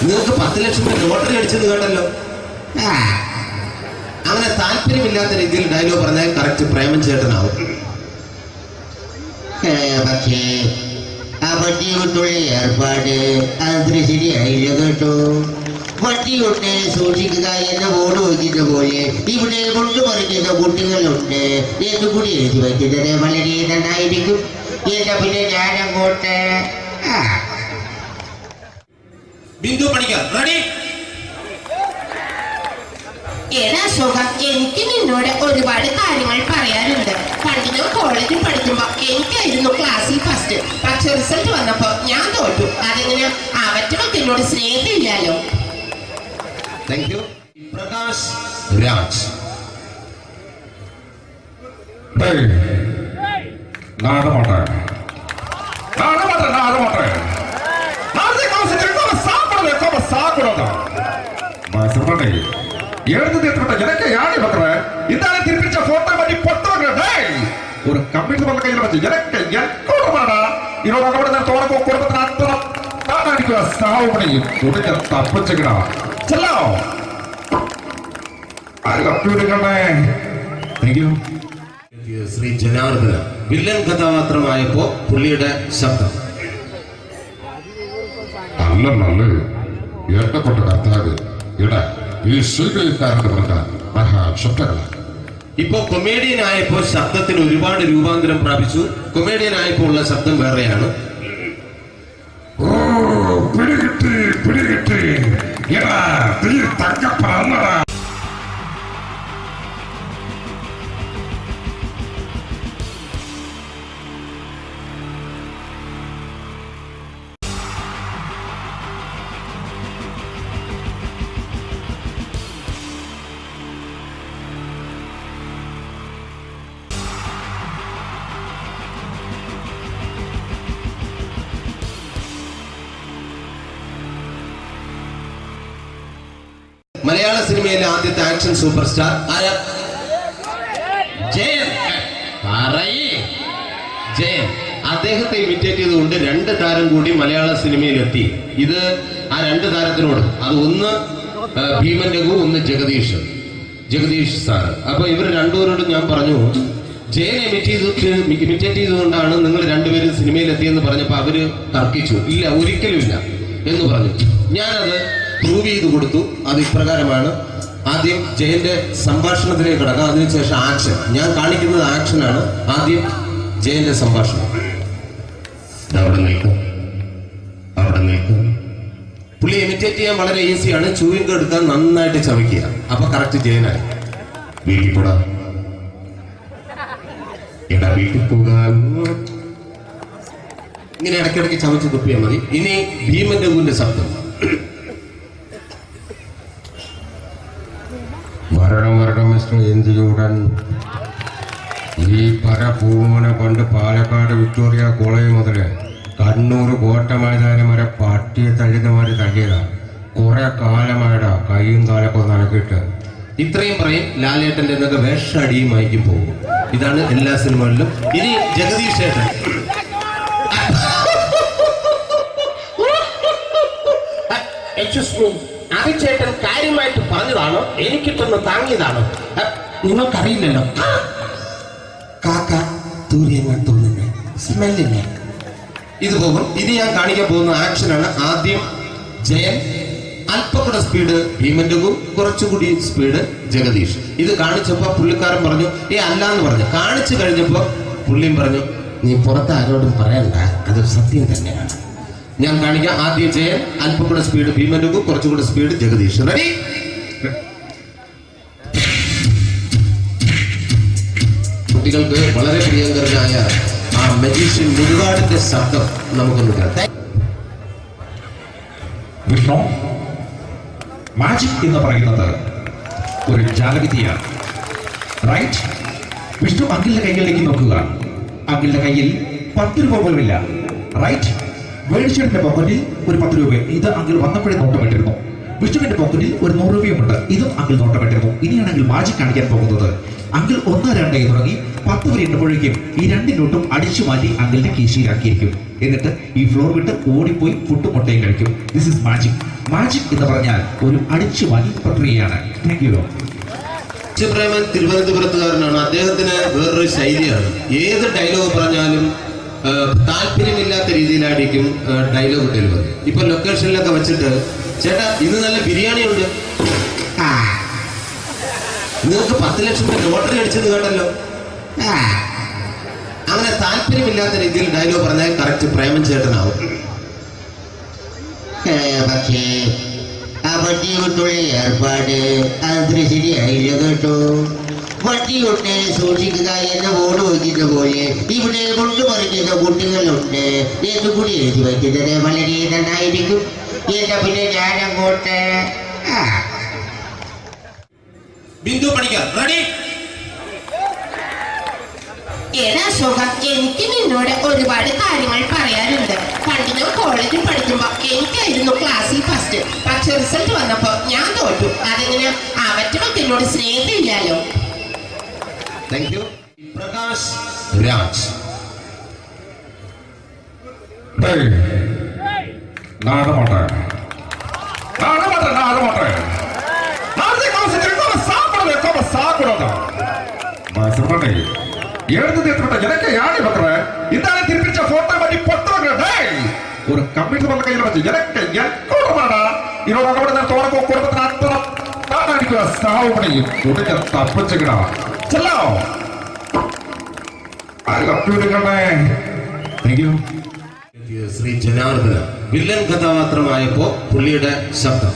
നിങ്ങൾക്ക് 10 ലക്ഷം രൂപ ലോട്ടറി അടിച്ചെന്ന് കേട്ടല്ലോ. അങ്ങനെ താല്പര്യമില്ലാത്ത രീതിയിൽ ഡയലോഗ് പറഞ്ഞാൽ കറക്റ്റ് പ്രേമൻ ചേട്ടനാവും. പക്ഷേ ആ വട്ടി കൊണ്ടുള്ള ഏർപ്പാട് അത്ര ശരിയായില്ല കേട്ടോ. വട്ടി കൊണ്ട് സൂക്ഷിക്കുക എന്ന ബോർഡ് വയ്ക്കുന്ന പോലെ ഇവിടെ കൊണ്ടുപറിക്കുന്ന കുട്ടികളുണ്ട് എന്ന് കൂടി എഴുതി വയ്ക്കുന്നത് വളരെ നന്നായിരിക്കും. എന്നാ പിന്നെ ഞാൻ അങ്ങോട്ട് ബിന്ദു പണിക്കർ. റെഡി? എനിക്ക് നിന്നോട് ഒരുപാട് കാര്യങ്ങൾ പറയാനുണ്ട്. പണ്ട് ഞാൻ കോളേജിൽ പഠിക്കുമ്പോ എനിക്കായിരുന്നു ക്ലാസ്സിൽ ഫസ്റ്റ്. പക്ഷെ റിസൾട്ട് വന്നപ്പോ ഞാൻ തോറ്റു. അതെങ്ങനെ അവറ്റൊക്കെ എന്നോട് സ്നേഹമില്ലല്ലോ. Thank you. പ്രകാശ് രാജ്. ஒரு கம்ப்யூட்டர் கையில் வச்சு எனக்கு எக்கோடமாடா இதோட நான் தோறப்போ குடும்பത്തിന് അത്ര താനടിക്കുക സാവുപണിയും തുടക്ക തപ്പിച്ചുകിടാ ചെല്ലോ ആര് കമ്പ്യൂട്ടറുകളെ. Thank you. Shri Janardhana villain കഥാപാത്രമായപ്പോ പുള്ളിയുടെ ശബ്ദം. അല്ലല്ല എന്നെ കൊണ്ട് കർത്താവ് ഇടാ ഈ സ്വീകരിക്കാരെന്ന് പറഞ്ഞാൽ മഹാശബ്ദങ്ങളാണ്. ഇപ്പൊ കൊമേഡിയൻ ആയപ്പോ ശബ്ദത്തിന് ഒരുപാട് രൂപാന്തരം പ്രാപിച്ചു. കൊമേഡിയൻ ആയപ്പോ ഉള്ള ശബ്ദം വേറെയാണ്. ഓ പിടികിട്ടി പിടികിട്ടി എടാ തീ തങ്കപ്പറന്നടാ. മലയാള സിനിമയിലെ ആദ്യത്തെ ആക്ഷൻ സൂപ്പർ സ്റ്റാർ ആരാ? ജയൻ. ജയൻ. അദ്ദേഹത്തെ ഇമിറ്റേറ്റ് ചെയ്തുകൊണ്ട് 2 താരം കൂടി മലയാള സിനിമയിലെത്തി. ഇത് ആ 2 താരത്തിനോട്, അത് ഒന്ന് ഭീമൻ രഘു, ഒന്ന് ജഗദീഷ് സാറ്. അപ്പൊ ഇവർ രണ്ടുപേരോടും ഞാൻ പറഞ്ഞു, ജയനെ ഇമിറ്റേറ്റ് ചെയ്തുകൊണ്ടാണ് നിങ്ങൾ രണ്ടുപേരും സിനിമയിലെത്തിയെന്ന് പറഞ്ഞപ്പോ അവര് തർക്കിച്ചു. ഇല്ല, ഒരിക്കലും ഇല്ല എന്ന് പറഞ്ഞു. ഞാനത് പ്രൂവ് ചെയ്ത് കൊടുത്തു. അത് ഇപ്രകാരമാണ്. ആദ്യം ജയന്റെ സംഭാഷണത്തിലേക്ക് കിടക്കാം, അതിനുശേഷം ആക്ഷൻ. ഞാൻ കാണിക്കുന്നത് ആക്ഷനാണ്. ആദ്യം ജയന്റെ സംഭാഷണം. അവിടെ നിൽക്കും. പുള്ളി ഇമിറ്റേറ്റ് ചെയ്യാൻ വളരെ ഈസിയാണ്. ചൂയിങ് എടുക്കാൻ നന്നായിട്ട് ചവയ്ക്കുക. അപ്പൊ കറക്റ്റ് ജയനായി. വീട്ടിൽ പോടാ, എടാ വീട്ടിൽ പോകാൻ. ഇങ്ങനെ ഇടയ്ക്കിടയ്ക്ക് ചവച്ച് തുപ്പിയാൽ മതി. ഇനി ഭീമൻ രഘുവിന്റെ ശബ്ദം. വരണം മിസ്റ്റർ എന്തിയൂടൻ. ഈ പര പൂമോനെ പണ്ട് പാലക്കാട് വിക്ടോറിയ കോളേജ് മുതല് കണ്ണൂർ കോട്ട മൈതാനം വരെ പട്ടിയെ തള്ളുന്നമാര് തള്ളിയതാ. കുറെ കാലമായിടാ കൈയും കാലൊക്കെ നനക്കിട്ട്. ഇത്രയും പറയും. ലാലേട്ടന്റെ എന്നൊക്കെ വേഷടിയുമായിരിക്കും പോകും. ഇതാണ് എല്ലാ സിനിമകളിലും. ഇനി ജഗദീഷ് ഏട്ടൻ. ചേട്ടൻ കാര്യമായിട്ട് പറഞ്ഞതാണോ എനിക്കിട്ടൊന്ന് താങ്ങിയതാണോ? നിങ്ങൾക്കറിയില്ലല്ലോ. കാക്ക തൂരിയങ്ങാൻ തോന്നുന്നേ, സ്മെല്ലില്ലേ? ഇത് പോകും. ഇത് ഞാൻ കാണിക്കാൻ പോകുന്ന ആക്ഷനാണ്. ആദ്യം ജയൻ, അല്പം കൂടെ സ്പീഡ് ഭീമൻ രഘു, കുറച്ചുകൂടി സ്പീഡ് ജഗദീഷ്. ഇത് കാണിച്ചപ്പോ പുള്ളിക്കാരൻ പറഞ്ഞു അല്ലാന്ന് പറഞ്ഞു. കാണിച്ചു കഴിഞ്ഞപ്പോ പുള്ളിയും പറഞ്ഞു നീ പുറത്ത് ആരോടും പറയണ്ട, അത് സത്യം തന്നെയാണ്. ഞാൻ കാണിക്കാം. ആദ്യം ജയൻ, അല്പം കൂടെ സ്പീഡ് ഭീമൻ രഘു, കുറച്ചുകൂടെ സ്പീഡ് ജഗദീഷ്. റെഡി? കുട്ടികൾക്ക് വളരെ പ്രിയങ്കരനായ ആ മജീഷ്യൻ മുരുകാടിന്റെ ശബ്ദം നമുക്കൊന്ന് കേൾക്കാം. വിഷ്ണു, മാജിക് എന്ന് പറയുന്നത് ഒരു ജാലവിദ്യയാണ്. റൈറ്റ്? വിഷ്ണു അങ്കിളിന്റെ കൈകളിലേക്ക് നോക്കുക. അങ്കിളിന്റെ കയ്യിൽ 10 രൂപ പോലുമില്ല. റൈറ്റ്? വേണിച്ചേട്ടന്റെ പോക്കറ്റിൽ ഒരു 10 രൂപ. ഇത് അങ്കിൾ വന്നപ്പോഴേ നോട്ടമിട്ടിരുന്നു. വിഷ്ണുവിന്റെ പോക്കറ്റിൽ ഒരു 100 രൂപയുമുണ്ട്. ഇതും അങ്കിൾ നോട്ടമിട്ടിരുന്നു. ഇനിയാണെങ്കിൽ മാജിക് കാണിക്കാൻ പോകുന്നത്. അങ്കിൾ 1, 2 തുടങ്ങി 10 വരെ എണ്ണുമ്പോഴേക്കും ഈ 2 നോട്ടും അടിച്ചു മാറ്റി അങ്കിളിന്റെ കീശയിലാക്കിയിരിക്കും. എന്നിട്ട് ഈ ഫ്ലോർ വിട്ട് ഓടിപ്പോയി പുട്ടും മുട്ടയും കഴിക്കും. This is magic. മാജിക് എന്ന് പറഞ്ഞാൽ ഒരു അടിച്ചു മാറ്റി പ്രക്രിയയാണ്. Thank you. പ്രേമൻ തിരുവനന്തപുരത്തുകാരനാണ്. അദ്ദേഹത്തിന് വേറൊരു ശൈലിയാണ്. ഏത് ഡയലോഗ് പറഞ്ഞാലും താല്പര്യമില്ലാത്ത രീതിയിലായിരിക്കും ഡയലോഗ് ഡെലിവറി. ഇപ്പൊ ലൊക്കേഷനിലൊക്കെ വെച്ചിട്ട് ചേട്ടാ ഇന്ന് നല്ല ബിരിയാണി ഉണ്ട്, നിങ്ങൾക്ക് 10 ലക്ഷം രൂപ ലോട്ടറി അടിച്ചെന്ന് കേട്ടല്ലോ. അങ്ങനെ താല്പര്യമില്ലാത്ത രീതിയിൽ ഡയലോഗ് പറഞ്ഞാൽ കറക്റ്റ് പ്രേമൻ ചേട്ടനാവും. പക്ഷേ ആ വണ്ടി കൊണ്ടുള്ള ഏർപ്പാട് അത്ര ശരിയായില്ല കേട്ടോ. വണ്ടി കൊണ്ട് സൂക്ഷിക്കുക എന്ന് ബോർഡ് വയ്ക്കുന്ന പോലെ ഇവിടെ കൊണ്ടുമറിക്കുന്ന കുട്ടികളുണ്ട് എന്ന് കൂടി എഴുതി വയ്ക്കുന്നത് വളരെ നന്നായിരിക്കും. എന്നാ പിന്നെ ഞാനങ്ങോട്ട് ബിന്ദു പണിക്കർ. റെഡി? എടാ ശോഭ, എനിക്ക് നിന്നോട് ഒരുപാട് കാര്യങ്ങൾ പറയാനുണ്ട്. പണ്ട് ഞാൻ കോളേജിൽ പഠിക്കുമ്പോ എനിക്കായിരുന്നു ക്ലാസ്സിൽ ഫസ്റ്റ്. പക്ഷെ റിസൾട്ട് വന്നപ്പോ ഞാൻ തോറ്റു. അതെങ്ങനെ അവറ്റൊക്കെ എന്നോട് സ്നേഹമില്ലല്ലോ. Thank you. പ്രകാശ് രാജ്. ஒரு கம்ப்யூட்டர் பண்ண கையில் வச்சு எனக்கு எக்கோடமாடா இதோட கூட தோறப்போ குடும்பത്തിന് അത്ര താനായിരിക്കും സാവ് പണി തുടങ്ങി തപ്പിച്ചുകിടാ ചെല്ലോ ശ്രീ ജനാർദ്ദന വില്ലൻ കഥാപാത്രമായപ്പോ പുള്ളിയുടെ ശബ്ദം.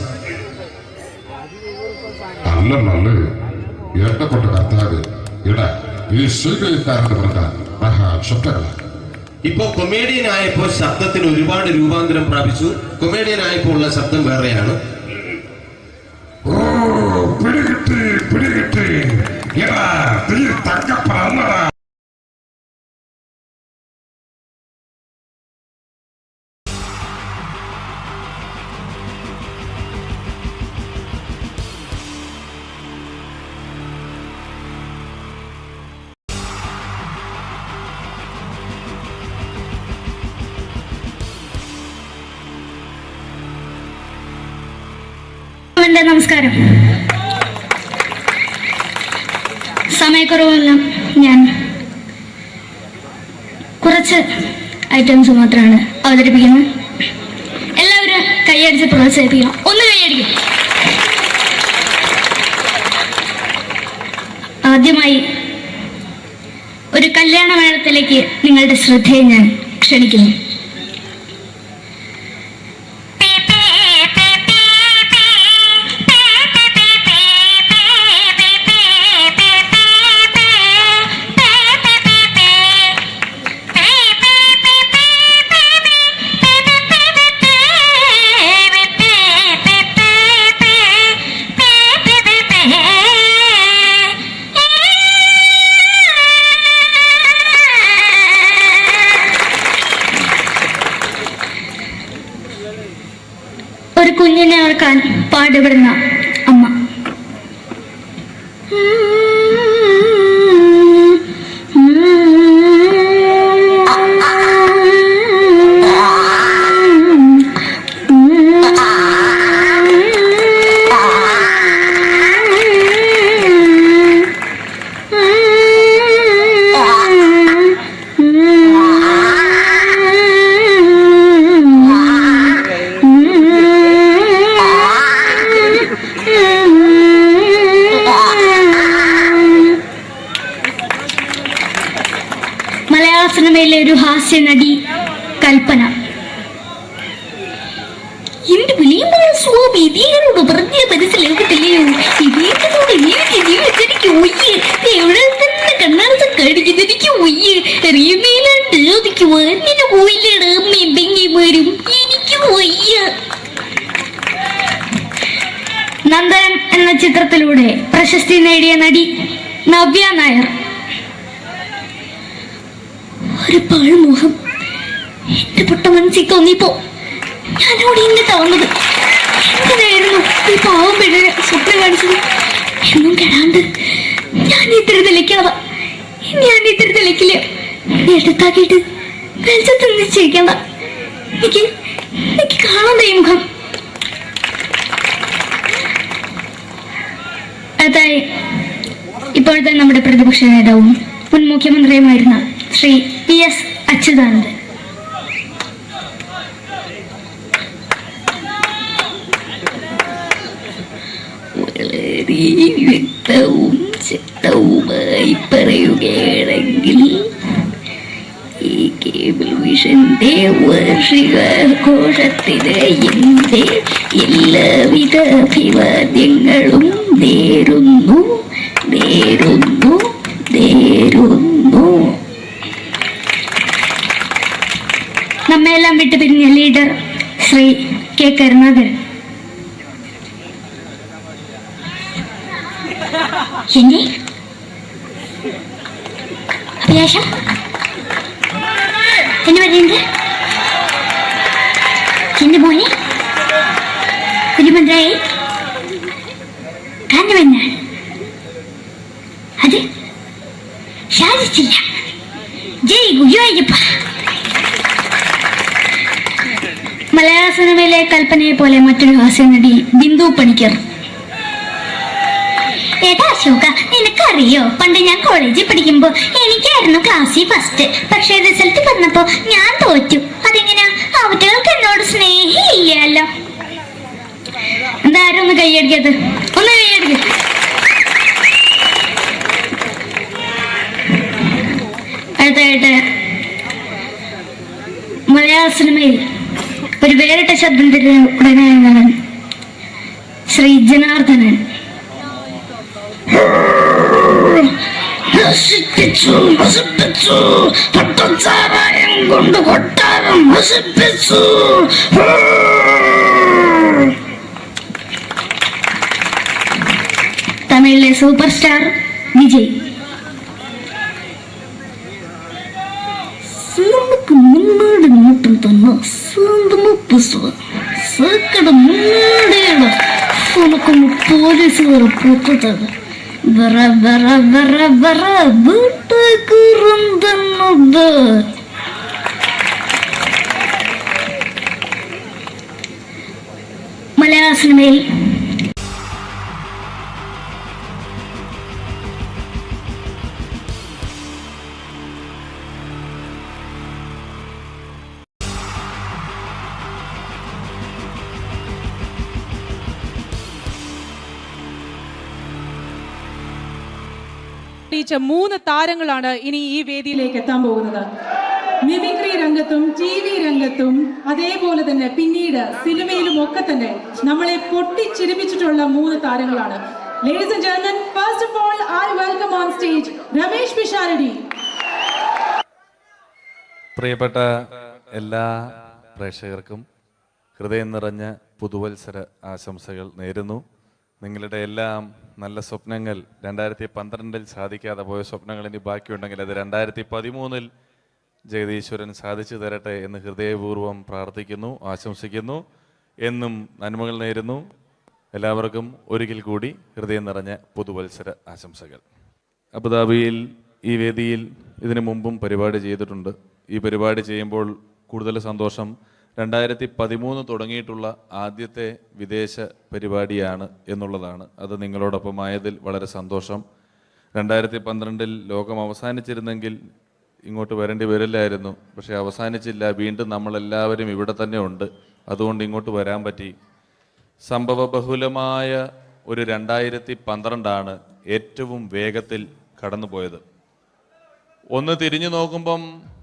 നല്ല എന്നെ കൊണ്ട് കത്താത് ഇട ഈ സ്വീകരിക്കാരെന്ന് പറഞ്ഞാൽ മഹാശബ്ദങ്ങള. ഇപ്പൊ കൊമേഡിയൻ ആയപ്പോ ശബ്ദത്തിന് ഒരുപാട് രൂപാന്തരം പ്രാപിച്ചു. കൊമേഡിയൻ ആയപ്പോ ഉള്ള ശബ്ദം വേറെയാണ്. ഓ പിടികിട്ടി എടാ തീ തങ്കപ്പറന്നടാ. നമസ്കാരം. സമയക്കുറവെല്ലാം ഞാൻ കുറച്ച് ഐറ്റംസ് മാത്രമാണ് അവതരിപ്പിക്കുന്നത്. എല്ലാവരും കൈയടിച്ച് പ്രോത്സാഹിപ്പിക്കണം. ഒന്ന് കൈയടിക്കും. ആദ്യമായി ഒരു കല്യാണ മേളത്തിലേക്ക് നിങ്ങളുടെ ശ്രദ്ധയെ ഞാൻ ക്ഷണിക്കുന്നു. ഒരു കുഞ്ഞിനെ ഓർക്കാൻ പാടുപെടുന്ന അമ്മ. മലയാള സിനിമയിലെ ഒരു ഹാസ്യ നടി കൽപ്പന. എന്റെ വിളിയമായ സ്വാമി ഇതിനോട് പറഞ്ഞ മനസ്സിലാക്കത്തില്ലയോ? ഇതിനോട് എനിക്ക് ജീവിതത്തിലേക്ക് ഒയ്യ് എവിടെ തന്നെ കണ്ണാടത്ത് കടിക്കുന്നത് എനിക്ക് ഒയ്യ് റിയമയിലാണ്ട് ചോദിക്കുവാ നിന്നെ പോയില്ലേടാ അമ്മയും പെങ്ങിമാരും എനിക്ക് ഒയ്യ. നന്ദനം എന്ന ചിത്രത്തിലൂടെ പ്രശസ്തി നേടിയ നടി നവ്യ നായർ. ഒരു പാഴ്മുഖം എന്റെ പൊട്ട മനസ്സിൽ തോന്നിയപ്പോ ഞാനോട് ഇന്നിട്ടാ വന്നത്. എന്തിനായിരുന്നു ഈ പാവം പെണ്ണിനെ സ്വപ്നം കാണിച്ചത്? എന്നും കെടാണ്ട് ഞാൻ ഇത്തിരി തെളിക്കാതെ ഞാൻ ഇത്തിരി തെളിക്കില്ല. എടുത്താക്കിയിട്ട് വെളിച്ചത്ത് നിശ്ചയിക്കണ്ട. എനിക്ക് കാണാൻ ഈ മുഖം. അതായി ഇപ്പോഴത്തെ നമ്മുടെ പ്രതിപക്ഷ നേതാവും മുൻ മുഖ്യമന്ത്രിയുമായിരുന്ന ശ്രീ PS അച്യുതാനന്ദൻ. വളരെ വ്യക്തവും ശക്തവുമായി പറയുകയാണെങ്കിൽ ഈ കേബിൾ വിഷന്റെ വാർഷികാഘോഷത്തിന് എന്റെ എല്ലാവിധ അഭിവാദ്യങ്ങളും നേരുന്നു. നമ്മെല്ലാം വിട്ടുപിരിഞ്ഞ ലീഡർ ശ്രീ കെ കരുണാകരൻ. എന്റെ അഭിലാഷം എന്നെ പറയുന്നത് എന്റെ മോനെ തിരുമന്ത്രായി കാഞ്ഞവന്നാണ്. അത് സാധിച്ചില്ല. ജയ് ഗുരുവായൂരപ്പ. മലയാള സിനിമയിലെ കൽപ്പനയെ പോലെ മറ്റൊരു ഹാസ്യ നടി ബിന്ദു പണിക്കർ. ഏട്ടാ അശോക, നിനക്കറിയോ പണ്ട് ഞാൻ കോളേജിൽ പഠിക്കുമ്പോ എനിക്കായിരുന്നു ക്ലാസ്സിൽ ഫസ്റ്റ്. പക്ഷെ റിസൾട്ട് വന്നപ്പോ ഞാൻ തോറ്റു. അതെങ്ങനെയാ? അവറ്റകൾക്ക് എന്നോട് സ്നേഹമില്ലല്ലോ. എന്താരും ഒന്ന് കൈയടിക്കത്? ഒന്ന് കൈയടിക്ക. അടുത്തായിട്ട് മലയാള സിനിമയിൽ ഒരു വേറിട്ട ശബ്ദത്തിന്റെ ഉടനാണ് ശ്രീ ജനാർദ്ദനൻ. കൊണ്ട് കൊട്ടാരം നശിപ്പിച്ചു. തമിഴിലെ സൂപ്പർ സ്റ്റാർ വിജയ്. നമുക്ക് മുന്നോട്ട് നോട്ടം തന്നെ സ്വന്തമോ പുസ്തകം സക്കട മുന്നോടിയാണ് നമുക്കൊന്ന് പോലീസുകാർ പുറത്തത് വറ വറ വറ വറ വീട്ടുകുറുന്നത്. മലയാള സിനിമയിൽ പൊട്ടിച്ച 3 താരങ്ങളാണ് ഇനി ഈ വേദിയിലേക്ക് എത്താൻ പോകുന്നത്. മിമിക്രി രംഗത്തും TV രംഗത്തും അതേപോലെ തന്നെ പിന്നീട് സിനിമയിലും ഒക്കെ തന്നെ നമ്മളെ പൊട്ടിച്ചിരിപ്പിച്ചിട്ടുള്ള 3 താരങ്ങളാണ്. Ladies and gentlemen, first of all, I welcome on stage Ramesh Pisharadi. പ്രിയപ്പെട്ട എല്ലാ പ്രേക്ഷകർക്കും ഹൃദയം നിറഞ്ഞ പുതുവത്സര ആശംസകൾ നേരുന്നു. നിങ്ങളുടെ എല്ലാം നല്ല സ്വപ്നങ്ങൾ 2012 സാധിക്കാതെ പോയ സ്വപ്നങ്ങൾ ഇനി ബാക്കിയുണ്ടെങ്കിൽ അത് 2013 ജഗദീശ്വരൻ സാധിച്ചു തരട്ടെ എന്ന് ഹൃദയപൂർവ്വം പ്രാർത്ഥിക്കുന്നു, ആശംസിക്കുന്നു. എന്നും നന്മകൾ നേരുന്നു. എല്ലാവർക്കും ഒരിക്കൽ കൂടി ഹൃദയം നിറഞ്ഞ പുതുവത്സര ആശംസകൾ. അബുദാബിയിൽ ഈ വേദിയിൽ ഇതിനു മുമ്പും പരിപാടി ചെയ്തിട്ടുണ്ട്. ഈ പരിപാടി ചെയ്യുമ്പോൾ കൂടുതൽ സന്തോഷം 2013 തുടങ്ങിയിട്ടുള്ള ആദ്യത്തെ വിദേശ പരിപാടിയാണ് എന്നുള്ളതാണ്. അത് നിങ്ങളോടൊപ്പം ആയതിൽ വളരെ സന്തോഷം. 2012 ലോകം അവസാനിച്ചിരുന്നെങ്കിൽ ഇങ്ങോട്ട് വരേണ്ടി വരില്ലായിരുന്നു. പക്ഷേ അവസാനിച്ചില്ല. വീണ്ടും നമ്മളെല്ലാവരും ഇവിടെ തന്നെ ഉണ്ട്. അതുകൊണ്ട് ഇങ്ങോട്ട് വരാൻ പറ്റി. സംഭവബഹുലമായ ഒരു 2012 ഏറ്റവും വേഗത്തിൽ കടന്നുപോയത്. ഒന്ന് തിരിഞ്ഞു നോക്കുമ്പം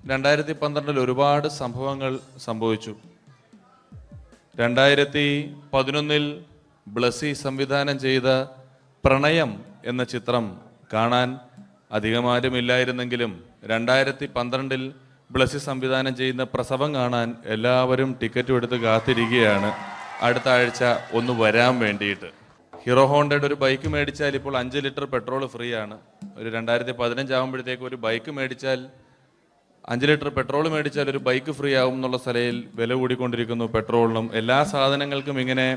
2012 ഒരുപാട് സംഭവങ്ങൾ സംഭവിച്ചു. 2011 ബ്ലസി സംവിധാനം ചെയ്ത പ്രണയം എന്ന ചിത്രം കാണാൻ അധികമാരുമില്ലായിരുന്നെങ്കിലും 2012 ബ്ലസി സംവിധാനം ചെയ്യുന്ന പ്രസവം കാണാൻ എല്ലാവരും ടിക്കറ്റും എടുത്ത് കാത്തിരിക്കുകയാണ് അടുത്ത ആഴ്ച ഒന്ന് വരാൻ വേണ്ടിയിട്ട്. ഹീറോ ഹോണ്ടയുടെ ഒരു ബൈക്ക് മേടിച്ചാൽ ഇപ്പോൾ 5 ലിറ്റർ പെട്രോൾ ഫ്രീ ആണ്. ഒരു 2015 ആകുമ്പോഴത്തേക്ക് ഒരു ബൈക്ക് മേടിച്ചാൽ 5 ലിറ്റർ പെട്രോൾ മേടിച്ചാൽ ഒരു ബൈക്ക് ഫ്രീ ആവും എന്നുള്ള സ്ഥലയിൽ വില കൂടിക്കൊണ്ടിരിക്കുന്നു. പെട്രോളിനും എല്ലാ സാധനങ്ങൾക്കും ഇങ്ങനെ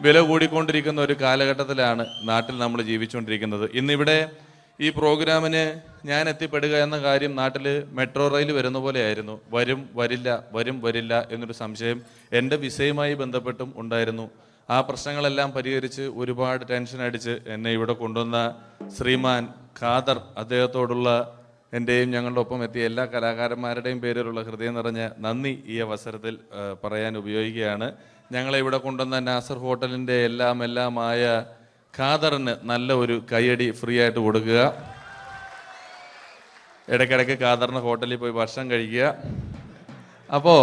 വില കൂടിക്കൊണ്ടിരിക്കുന്ന ഒരു കാലഘട്ടത്തിലാണ് നാട്ടിൽ നമ്മൾ ജീവിച്ചുകൊണ്ടിരിക്കുന്നത്. ഇന്നിവിടെ ഈ പ്രോഗ്രാമിന് ഞാൻ എത്തിപ്പെടുക എന്ന കാര്യം നാട്ടിൽ മെട്രോ റെയിൽ വരുന്ന പോലെ ആയിരുന്നു. വരും വരില്ല എന്നൊരു സംശയം എൻ്റെ വിസയുമായി ബന്ധപ്പെട്ടും ഉണ്ടായിരുന്നു. ആ പ്രശ്നങ്ങളെല്ലാം പരിഹരിച്ച് ഒരുപാട് ടെൻഷൻ അടിച്ച് എന്നെ ഇവിടെ കൊണ്ടുവന്ന ശ്രീമാൻ ഖാദർ, അദ്ദേഹത്തോടുള്ള എൻ്റെയും ഞങ്ങളുടെ ഒപ്പം എത്തിയ എല്ലാ കലാകാരന്മാരുടെയും പേരിലുള്ള ഹൃദയം നിറഞ്ഞ നന്ദി ഈ അവസരത്തിൽ പറയാൻ ഉപയോഗിക്കുകയാണ്. ഞങ്ങളെ ഇവിടെ കൊണ്ടുവന്ന നാസർ ഹോട്ടലിൻ്റെ എല്ലാമായ ഖാദറിന് നല്ല ഒരു കയ്യടി ഫ്രീ ആയിട്ട് കൊടുക്കുക. ഇടയ്ക്കിടയ്ക്ക് ഖാദറിന് ഹോട്ടലിൽ പോയി ഭക്ഷണം കഴിക്കുക. അപ്പോൾ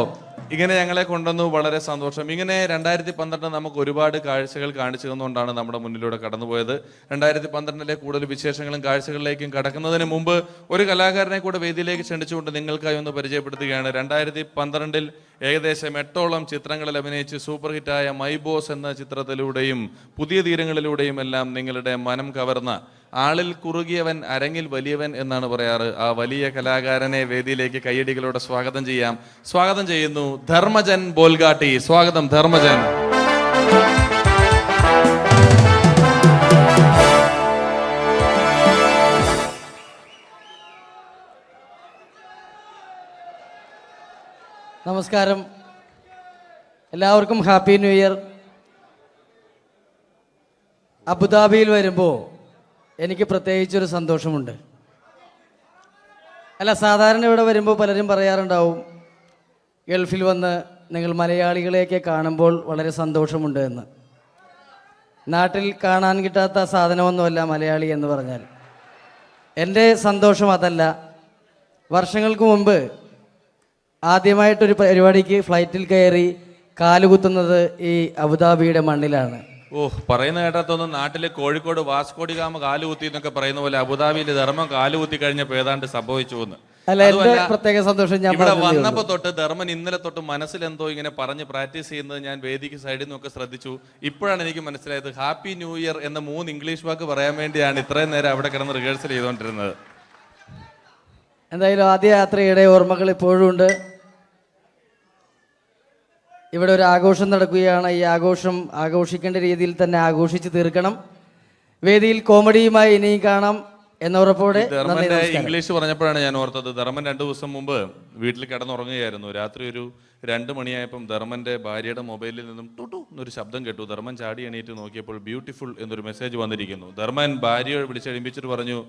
ഇങ്ങനെ ഞങ്ങളെ കൊണ്ടുവന്നു, വളരെ സന്തോഷം. ഇങ്ങനെ 2012 നമുക്ക് ഒരുപാട് കാഴ്ചകൾ കാണിച്ചു തന്നുകൊണ്ടാണ് നമ്മുടെ മുന്നിലൂടെ കടന്നുപോയത്. 2012 കൂടുതൽ വിശേഷങ്ങളും കാഴ്ചകളിലേക്കും കടക്കുന്നതിന് മുമ്പ് ഒരു കലാകാരനെ കൂടെ വേദിയിലേക്ക് ക്ഷണിച്ചുകൊണ്ട് നിങ്ങൾക്കായി ഒന്ന് പരിചയപ്പെടുത്തുകയാണ്. 2012 ഏകദേശം 8ഓളം ചിത്രങ്ങളിൽ അഭിനയിച്ച് സൂപ്പർ ഹിറ്റായ മൈ ബോസ് എന്ന ചിത്രത്തിലൂടെയും പുതിയ തീരങ്ങളിലൂടെയും എല്ലാം നിങ്ങളുടെ മനം കവർന്ന, ആളിൽ കുറുകിയവൻ അരങ്ങിൽ വലിയവൻ എന്നാണ് പറയാറ്, ആ വലിയ കലാകാരനെ വേദിയിലേക്ക് കയ്യടികളോടെ സ്വാഗതം ചെയ്യാം. സ്വാഗതം ചെയ്യുന്നു ധർമ്മജൻ ബോൽഗാട്ടി. സ്വാഗതം ധർമ്മജൻ. നമസ്കാരം, എല്ലാവർക്കും ഹാപ്പി ന്യൂ ഇയർ. അബുദാബിയിൽ വരുമ്പോൾ എനിക്ക് പ്രത്യേകിച്ചൊരു സന്തോഷമുണ്ട്. അല്ല, സാധാരണ ഇവിടെ വരുമ്പോൾ പലരും പറയാറുണ്ടാവും, ഗൾഫിൽ വന്ന് നിങ്ങൾ മലയാളികളെയൊക്കെ കാണുമ്പോൾ വളരെ സന്തോഷമുണ്ട് എന്ന്. നാട്ടിൽ കാണാൻ കിട്ടാത്ത സാധനമൊന്നുമല്ല മലയാളി എന്ന് പറഞ്ഞാൽ. എൻ്റെ സന്തോഷം അതല്ല. വർഷങ്ങൾക്ക് മുമ്പ് ആദ്യമായിട്ടൊരു പരിപാടിക്ക് ഫ്ലൈറ്റിൽ കയറി കാലുകുത്തുന്നത് ഈ അബുദാബിയുടെ മണ്ണിലാണ്. പറയുന്ന കേട്ടാത്തൊന്നും നാട്ടിലെ കോഴിക്കോട് വാസ്കോഡിഗാമ കാലുകുത്തി എന്നൊക്കെ പറയുന്ന പോലെ അബുദാബിയിൽ ധർമ്മം കാലുകുത്തി കഴിഞ്ഞപ്പോൾ ഏതാണ്ട് സംഭവിച്ചു എന്ന്. പ്രത്യേക സന്തോഷം. ഞാൻ ഇവിടെ വന്നപ്പോ തൊട്ട് ധർമ്മൻ ഇന്നലെ തൊട്ട് മനസ്സിലെന്തോ ഇങ്ങനെ പറഞ്ഞ് പ്രാക്ടീസ് ചെയ്യുന്നത് ഞാൻ വേദിക്ക് സൈഡിൽ നിന്നൊക്കെ ശ്രദ്ധിച്ചു. ഇപ്പോഴാണ് എനിക്ക് മനസ്സിലായത് ഹാപ്പി ന്യൂ ഇയർ എന്ന 3 ഇംഗ്ലീഷ് വാക്ക് പറയാൻ വേണ്ടിയാണ് ഇത്രയും നേരം അവിടെ കിടന്ന് റിഹേഴ്സൽ ചെയ്തുകൊണ്ടിരുന്നത്. എന്തായാലും ആദ്യ യാത്രയുടെ ഓർമ്മകൾ ഇപ്പോഴും ഉണ്ട്. ഇവിടെ ഒരു ആഘോഷം നടക്കുകയാണ്. ഈ ആഘോഷം ആഘോഷിക്കേണ്ട രീതിയിൽ തന്നെ ആഘോഷിച്ച് തീർക്കണം. വേദിയിൽ കോമഡിയുമായി ഇനിയും കാണാം എന്ന ഉറപ്പോടെ. ധർമ്മന്റെ ഇംഗ്ലീഷ് പറഞ്ഞപ്പോഴാണ് ഞാൻ ഓർത്തത്, ധർമ്മൻ 2 ദിവസം മുമ്പ് വീട്ടിൽ കിടന്നുറങ്ങുകയായിരുന്നു. രാത്രി ഒരു 2 മണിയായപ്പം ധർമ്മന്റെ ഭാര്യയുടെ മൊബൈലിൽ നിന്നും ടുട്ടു എന്നൊരു ശബ്ദം കേട്ടു. ധർമ്മൻ ചാടി എണീറ്റ് നോക്കിയപ്പോൾ ബ്യൂട്ടിഫുൾ എന്നൊരു മെസ്സേജ് വന്നിരിക്കുന്നു. ധർമ്മൻ ഭാര്യയെ വിളിച്ചെഴുപ്പിച്ചിട്ട് പറഞ്ഞു,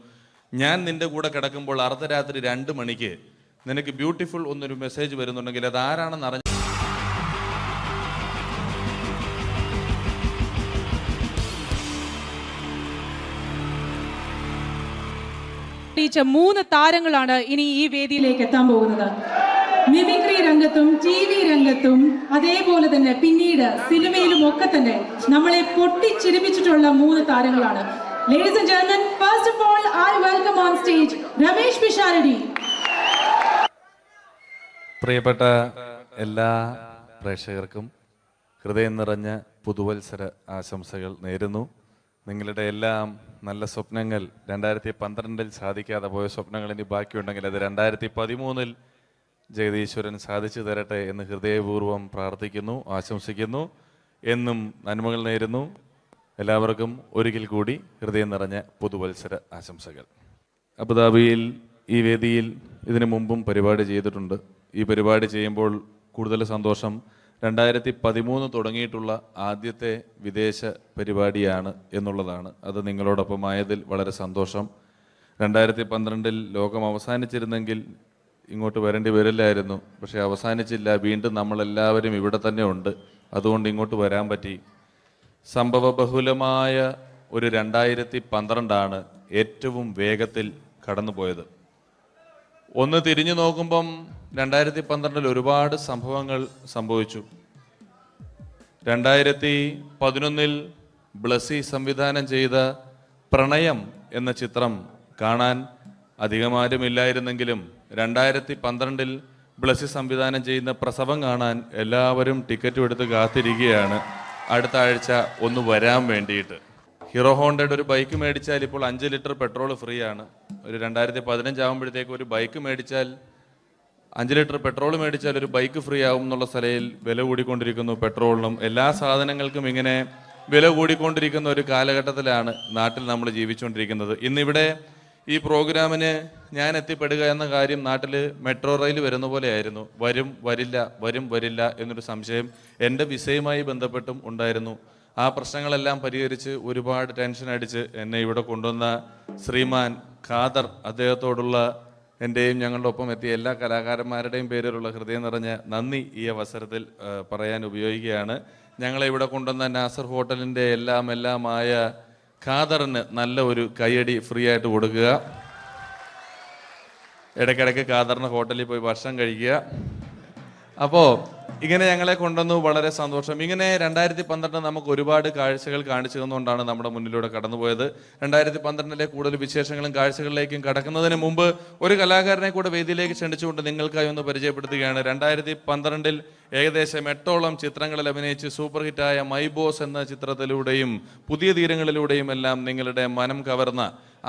ഞാൻ നിന്റെ കൂടെ കിടക്കുമ്പോൾ അർദ്ധരാത്രി 2 മണിക്ക് നിനക്ക് ബ്യൂട്ടിഫുൾ എന്നൊരു മെസ്സേജ് വരുന്നുണ്ടെങ്കിൽ അത് ആരാണെന്ന് അറിഞ്ഞു. തെളിയിച്ച 3 താരങ്ങളാണ് ഇനി ഈ വേദിയിലേക്ക് എത്താൻ പോകുന്നത്. മിമിക്രി രംഗത്തും TV രംഗത്തും അതേപോലെ തന്നെ പിന്നീട് സിനിമയിലും ഒക്കെ തന്നെ നമ്മളെ പൊട്ടിച്ചിരിപ്പിച്ചിട്ടുള്ള 3 താരങ്ങളാണ്. Ladies and gentlemen, first of all, I welcome on stage Ramesh Pisharadi. പ്രിയപ്പെട്ട എല്ലാ പ്രേക്ഷകർക്കും ഹൃദയം നിറഞ്ഞ പുതുവത്സര ആശംസകൾ നേരുന്നു. നിങ്ങളുടെ എല്ലാം നല്ല സ്വപ്നങ്ങൾ 2012 സാധിക്കാതെ പോയ സ്വപ്നങ്ങൾ ഇനി ബാക്കിയുണ്ടെങ്കിൽ അത് 2013 ജഗദീശ്വരൻ സാധിച്ചു തരട്ടെ എന്ന് ഹൃദയപൂർവ്വം പ്രാർത്ഥിക്കുന്നു, ആശംസിക്കുന്നു. എന്നും നന്മകൾ നേരുന്നു. എല്ലാവർക്കും ഒരിക്കൽ കൂടി ഹൃദയം നിറഞ്ഞ പുതുവത്സര ആശംസകൾ. അബുദാബിയിൽ ഈ വേദിയിൽ ഇതിനു മുമ്പും പരിപാടി ചെയ്തിട്ടുണ്ട്. ഈ പരിപാടി ചെയ്യുമ്പോൾ കൂടുതൽ സന്തോഷം 2013 തുടങ്ങിയിട്ടുള്ള ആദ്യത്തെ വിദേശ പരിപാടിയാണ് എന്നുള്ളതാണ്. അത് നിങ്ങളോടൊപ്പം ആയതിൽ വളരെ സന്തോഷം. 2012 ലോകം അവസാനിച്ചിരുന്നെങ്കിൽ ഇങ്ങോട്ട് വരേണ്ടി വരില്ലായിരുന്നു. പക്ഷേ അവസാനിച്ചില്ല. വീണ്ടും നമ്മളെല്ലാവരും ഇവിടെ തന്നെ ഉണ്ട്. അതുകൊണ്ട് ഇങ്ങോട്ട് വരാൻ പറ്റി. സംഭവബഹുലമായ ഒരു 2012 ഏറ്റവും വേഗത്തിൽ കടന്നുപോയത്. ഒന്ന് തിരിഞ്ഞു നോക്കുമ്പം 2012 ഒരുപാട് സംഭവങ്ങൾ സംഭവിച്ചു. 2011 ബ്ലസി സംവിധാനം ചെയ്ത പ്രണയം എന്ന ചിത്രം കാണാൻ അധികമാരുമില്ലായിരുന്നെങ്കിലും 2012 ബ്ലസി സംവിധാനം ചെയ്യുന്ന പ്രസവം കാണാൻ എല്ലാവരും ടിക്കറ്റും എടുത്ത് കാത്തിരിക്കുകയാണ് അടുത്ത ആഴ്ച ഒന്ന് വരാൻ വേണ്ടിയിട്ട്. ഹീറോ ഹോണ്ടയുടെ ഒരു ബൈക്ക് മേടിച്ചാൽ ഇപ്പോൾ 5 ലിറ്റർ പെട്രോൾ ഫ്രീ ആണ്. ഒരു 2015 ആകുമ്പോഴത്തേക്ക് ഒരു ബൈക്ക് മേടിച്ചാൽ 5 ലിറ്റർ പെട്രോൾ മേടിച്ചാൽ ഒരു ബൈക്ക് ഫ്രീ ആവും എന്നുള്ള സ്ഥലയിൽ വില കൂടിക്കൊണ്ടിരിക്കുന്നു. പെട്രോളിനും എല്ലാ സാധനങ്ങൾക്കും ഇങ്ങനെ വില കൂടിക്കൊണ്ടിരിക്കുന്ന ഒരു കാലഘട്ടത്തിലാണ് നാട്ടിൽ നമ്മൾ ജീവിച്ചുകൊണ്ടിരിക്കുന്നത്. ഇന്നിവിടെ ഈ പ്രോഗ്രാമിന് ഞാൻ എത്തിപ്പെടുക എന്ന കാര്യം നാട്ടിൽ മെട്രോ റെയിൽ വരുന്ന പോലെ ആയിരുന്നു. വരും വരില്ല എന്നൊരു സംശയം എൻ്റെ വിസയുമായി ബന്ധപ്പെട്ടും ഉണ്ടായിരുന്നു. ആ പ്രശ്നങ്ങളെല്ലാം പരിഹരിച്ച് ഒരുപാട് ടെൻഷൻ അടിച്ച് എന്നെ ഇവിടെ കൊണ്ടുവന്ന ശ്രീമാൻ ഖാദർ, അദ്ദേഹത്തോടുള്ള എൻ്റെയും ഞങ്ങളുടെ ഒപ്പം എത്തിയ എല്ലാ കലാകാരന്മാരുടെയും പേരിലുള്ള ഹൃദയം നിറഞ്ഞ നന്ദി ഈ അവസരത്തിൽ പറയാൻ ഉപയോഗിക്കുകയാണ്. ഞങ്ങളെ ഇവിടെ കൊണ്ടുവന്ന നാസർ ഹോട്ടലിൻ്റെ എല്ലാമായ ഖാദറിന് നല്ല ഒരു കൈയടി ഫ്രീ ആയിട്ട് കൊടുക്കുക. ഇടയ്ക്കിടയ്ക്ക് ഖാദറിന് ഹോട്ടലിൽ പോയി ഭക്ഷണം കഴിക്കുക. അപ്പോൾ ഇങ്ങനെ ഞങ്ങളെ കൊണ്ടുവന്നു, വളരെ സന്തോഷം. ഇങ്ങനെ 2012 നമുക്ക് ഒരുപാട് കാഴ്ചകൾ കാണിച്ചു തന്നുകൊണ്ടാണ് നമ്മുടെ മുന്നിലൂടെ കടന്നുപോയത്. 2012 കൂടുതൽ വിശേഷങ്ങളും കാഴ്ചകളിലേക്കും കടക്കുന്നതിന് മുമ്പ് ഒരു കലാകാരനെ കൂടെ വേദിയിലേക്ക് ക്ഷണിച്ചുകൊണ്ട് നിങ്ങൾക്കായി ഒന്ന് പരിചയപ്പെടുത്തുകയാണ്. 2012 ഏകദേശം 8ഓളം ചിത്രങ്ങളിൽ അഭിനയിച്ച് സൂപ്പർ ഹിറ്റായ മൈ ബോസ് എന്ന ചിത്രത്തിലൂടെയും പുതിയ തീരങ്ങളിലൂടെയും എല്ലാം നിങ്ങളുടെ മനം കവർന്ന,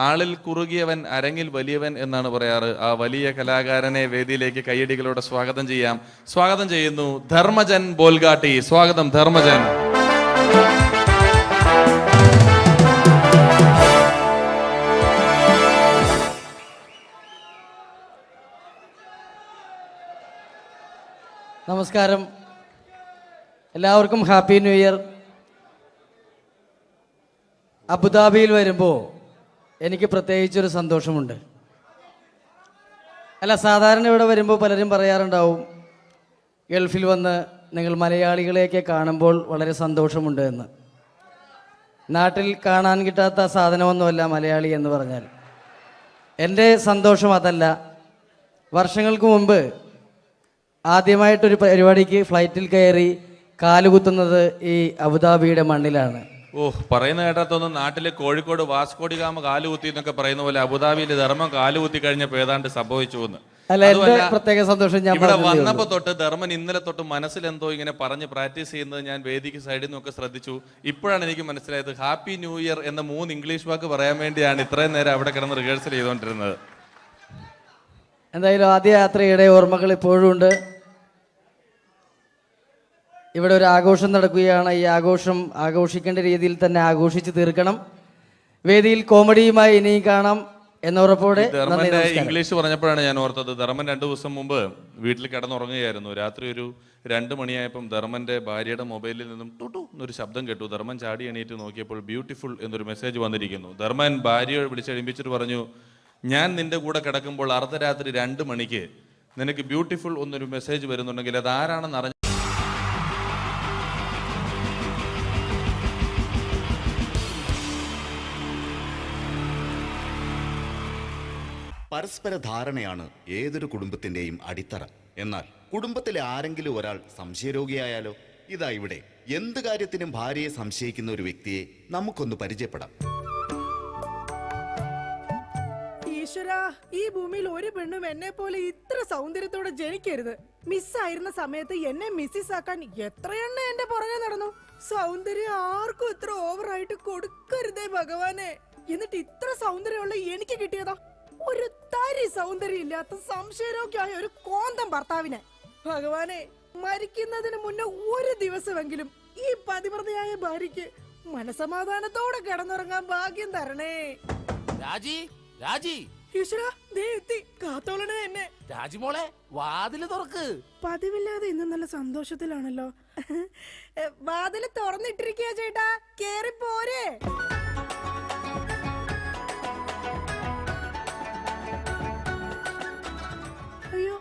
ആളിൽ കുറുകിയവൻ അരങ്ങിൽ വലിയവൻ എന്നാണ് പറയാറ്, ആ വലിയ കലാകാരനെ വേദിയിലേക്ക് കയ്യടികളോടെ സ്വാഗതം ചെയ്യാം. സ്വാഗതം ചെയ്യുന്നു ധർമ്മജൻ ബോൽഗാട്ടി. സ്വാഗതം ധർമ്മജൻ. നമസ്കാരം, എല്ലാവർക്കും ഹാപ്പി ന്യൂ ഇയർ. അബുദാബിയിൽ വരുമ്പോൾ എനിക്ക് പ്രത്യേകിച്ചൊരു സന്തോഷമുണ്ട്. അല്ല, സാധാരണ ഇവിടെ വരുമ്പോൾ പലരും പറയാറുണ്ടാവും, ഗൾഫിൽ വന്ന് നിങ്ങൾ മലയാളികളെയൊക്കെ കാണുമ്പോൾ വളരെ സന്തോഷമുണ്ട് എന്ന്. നാട്ടിൽ കാണാൻ കിട്ടാത്ത സാധനമൊന്നുമല്ല മലയാളി എന്ന് പറഞ്ഞാൽ. എൻ്റെ സന്തോഷം അതല്ല. വർഷങ്ങൾക്ക് മുമ്പ് ആദ്യമായിട്ടൊരു പരിപാടിക്ക് ഫ്ലൈറ്റിൽ കയറി കാലുകുത്തുന്നത് ഈ അബുദാബിയുടെ മണ്ണിലാണ്. പറയുന്ന കേട്ടാത്തൊന്നും നാട്ടിലെ കോഴിക്കോട് വാസ്കോഡിഗാമ കാലുകുത്തി എന്നൊക്കെ പറയുന്ന പോലെ അബുദാബിയിൽ ധർമ്മം കാലുകുത്തി കഴിഞ്ഞപ്പോൾ ഏതാണ്ട് സംഭവിച്ചു എന്ന്. പ്രത്യേക സന്തോഷം. ഞാൻ ഇവിടെ വന്നപ്പോ തൊട്ട് ധർമ്മൻ ഇന്നലെ തൊട്ട് മനസ്സിലെന്തോ ഇങ്ങനെ പറഞ്ഞ് പ്രാക്ടീസ് ചെയ്യുന്നത് ഞാൻ വേദിക്ക് സൈഡിൽ നിന്നൊക്കെ ശ്രദ്ധിച്ചു. ഇപ്പോഴാണ് എനിക്ക് മനസ്സിലായത് ഹാപ്പി ന്യൂ ഇയർ എന്ന 3 ഇംഗ്ലീഷ് വാക്ക് പറയാൻ വേണ്ടിയാണ് ഇത്രയും നേരം അവിടെ കിടന്ന് റിഹേഴ്സൽ ചെയ്തുകൊണ്ടിരുന്നത്. എന്തായാലും ആദ്യ യാത്രയുടെ ഓർമ്മകൾ ഇപ്പോഴും ഉണ്ട്. ഇവിടെ ഒരു ആഘോഷം നടക്കുകയാണ്. ഈ ആഘോഷം ആഘോഷിക്കേണ്ട രീതിയിൽ തന്നെ ആഘോഷിച്ച് തീർക്കണം. വേദിയിൽ കോമഡിയുമായി ഇനിയും കാണാം എന്നുറപ്പോടെ. ധർമ്മന്റെ ഇംഗ്ലീഷ് പറഞ്ഞപ്പോഴാണ് ഞാൻ ഓർത്തത്, ധർമ്മൻ 2 ദിവസം മുമ്പ് വീട്ടിൽ കിടന്നുറങ്ങുകയായിരുന്നു. രാത്രി ഒരു 2 മണിയായപ്പം ധർമ്മന്റെ ഭാര്യയുടെ മൊബൈലിൽ നിന്നും ടുട്ടു എന്നൊരു ശബ്ദം കേട്ടു. ധർമ്മൻ ചാടി എണീറ്റ് നോക്കിയപ്പോൾ ബ്യൂട്ടിഫുൾ എന്നൊരു മെസ്സേജ് വന്നിരിക്കുന്നു. ധർമ്മൻ ഭാര്യയെ വിളിച്ചെഴുപ്പിച്ചിട്ട് പറഞ്ഞു, ഞാൻ നിന്റെ കൂടെ കിടക്കുമ്പോൾ അർദ്ധരാത്രി 2 മണിക്ക് നിനക്ക് ബ്യൂട്ടിഫുൾ എന്നൊരു മെസ്സേജ് വരുന്നുണ്ടെങ്കിൽ അത് ആരാണെന്ന് അറിഞ്ഞു. പരസ്പര ധാരണയാണ് ഏതൊരു കുടുംബത്തിന്റെയും അടിത്തറ. എന്നാൽ കുടുംബത്തിലെ ആരെങ്കിലും ഒരാൾ സംശയരോഗിയായാലോ? ഇതാ ഇവിടെ എന്ത് കാര്യത്തിനും ഭാര്യയെ സംശയിക്കുന്ന ഒരു വ്യക്തിയെ നമുക്കൊന്ന് പരിചയപ്പെടാം. ഈശ്വര, ഈ ഭൂമിയിൽ ഒരു പെണ്ണും എന്നെ പോലെ ഇത്ര സൗന്ദര്യത്തോടെ ജനിക്കരുത്. മിസ്സായിരുന്ന സമയത്ത് എന്നെ മിസ്സിസ് ആക്കാൻ എത്രയെണ്ണ എന്റെ പുറകെ നടന്നു. സൗന്ദര്യം ആർക്കും ഇത്ര ഓവറായിട്ട് കൊടുക്കരുതേ ഭഗവാനെ. എന്നിട്ട് ഇത്ര സൗന്ദര്യമുള്ള എനിക്ക് കിട്ടിയതോ ഒരു തരി സൗന്ദര്യം ഇല്ലാത്ത സംശയരോഗ്യമായ ഒരു കോന്തം ഭർത്താവിനെ. ഭഗവാനെ, മരിക്കുന്നതിന് മുന്നേ ഒരു ദിവസമെങ്കിലും ഈ പതിവ്രതയായ ഭാര്യയ്ക്ക് മനസമാധാനത്തോടെ കിടന്നുറങ്ങാൻ ഭാഗ്യം തരണേ. രാജി, രാജി, ഈശ്വര, ദേ എത്തി. കാത്തോളണേ എന്നെ. രാജിമോളെ, വാതില് തുറക്ക്. പതിവില്ലാതെ ഇന്ന് നല്ല സന്തോഷത്തിലാണല്ലോ. വാതില് തുറന്നിട്ടിരിക്കുക ചേട്ടാ, കേറി പോരെ. അയ്യോ,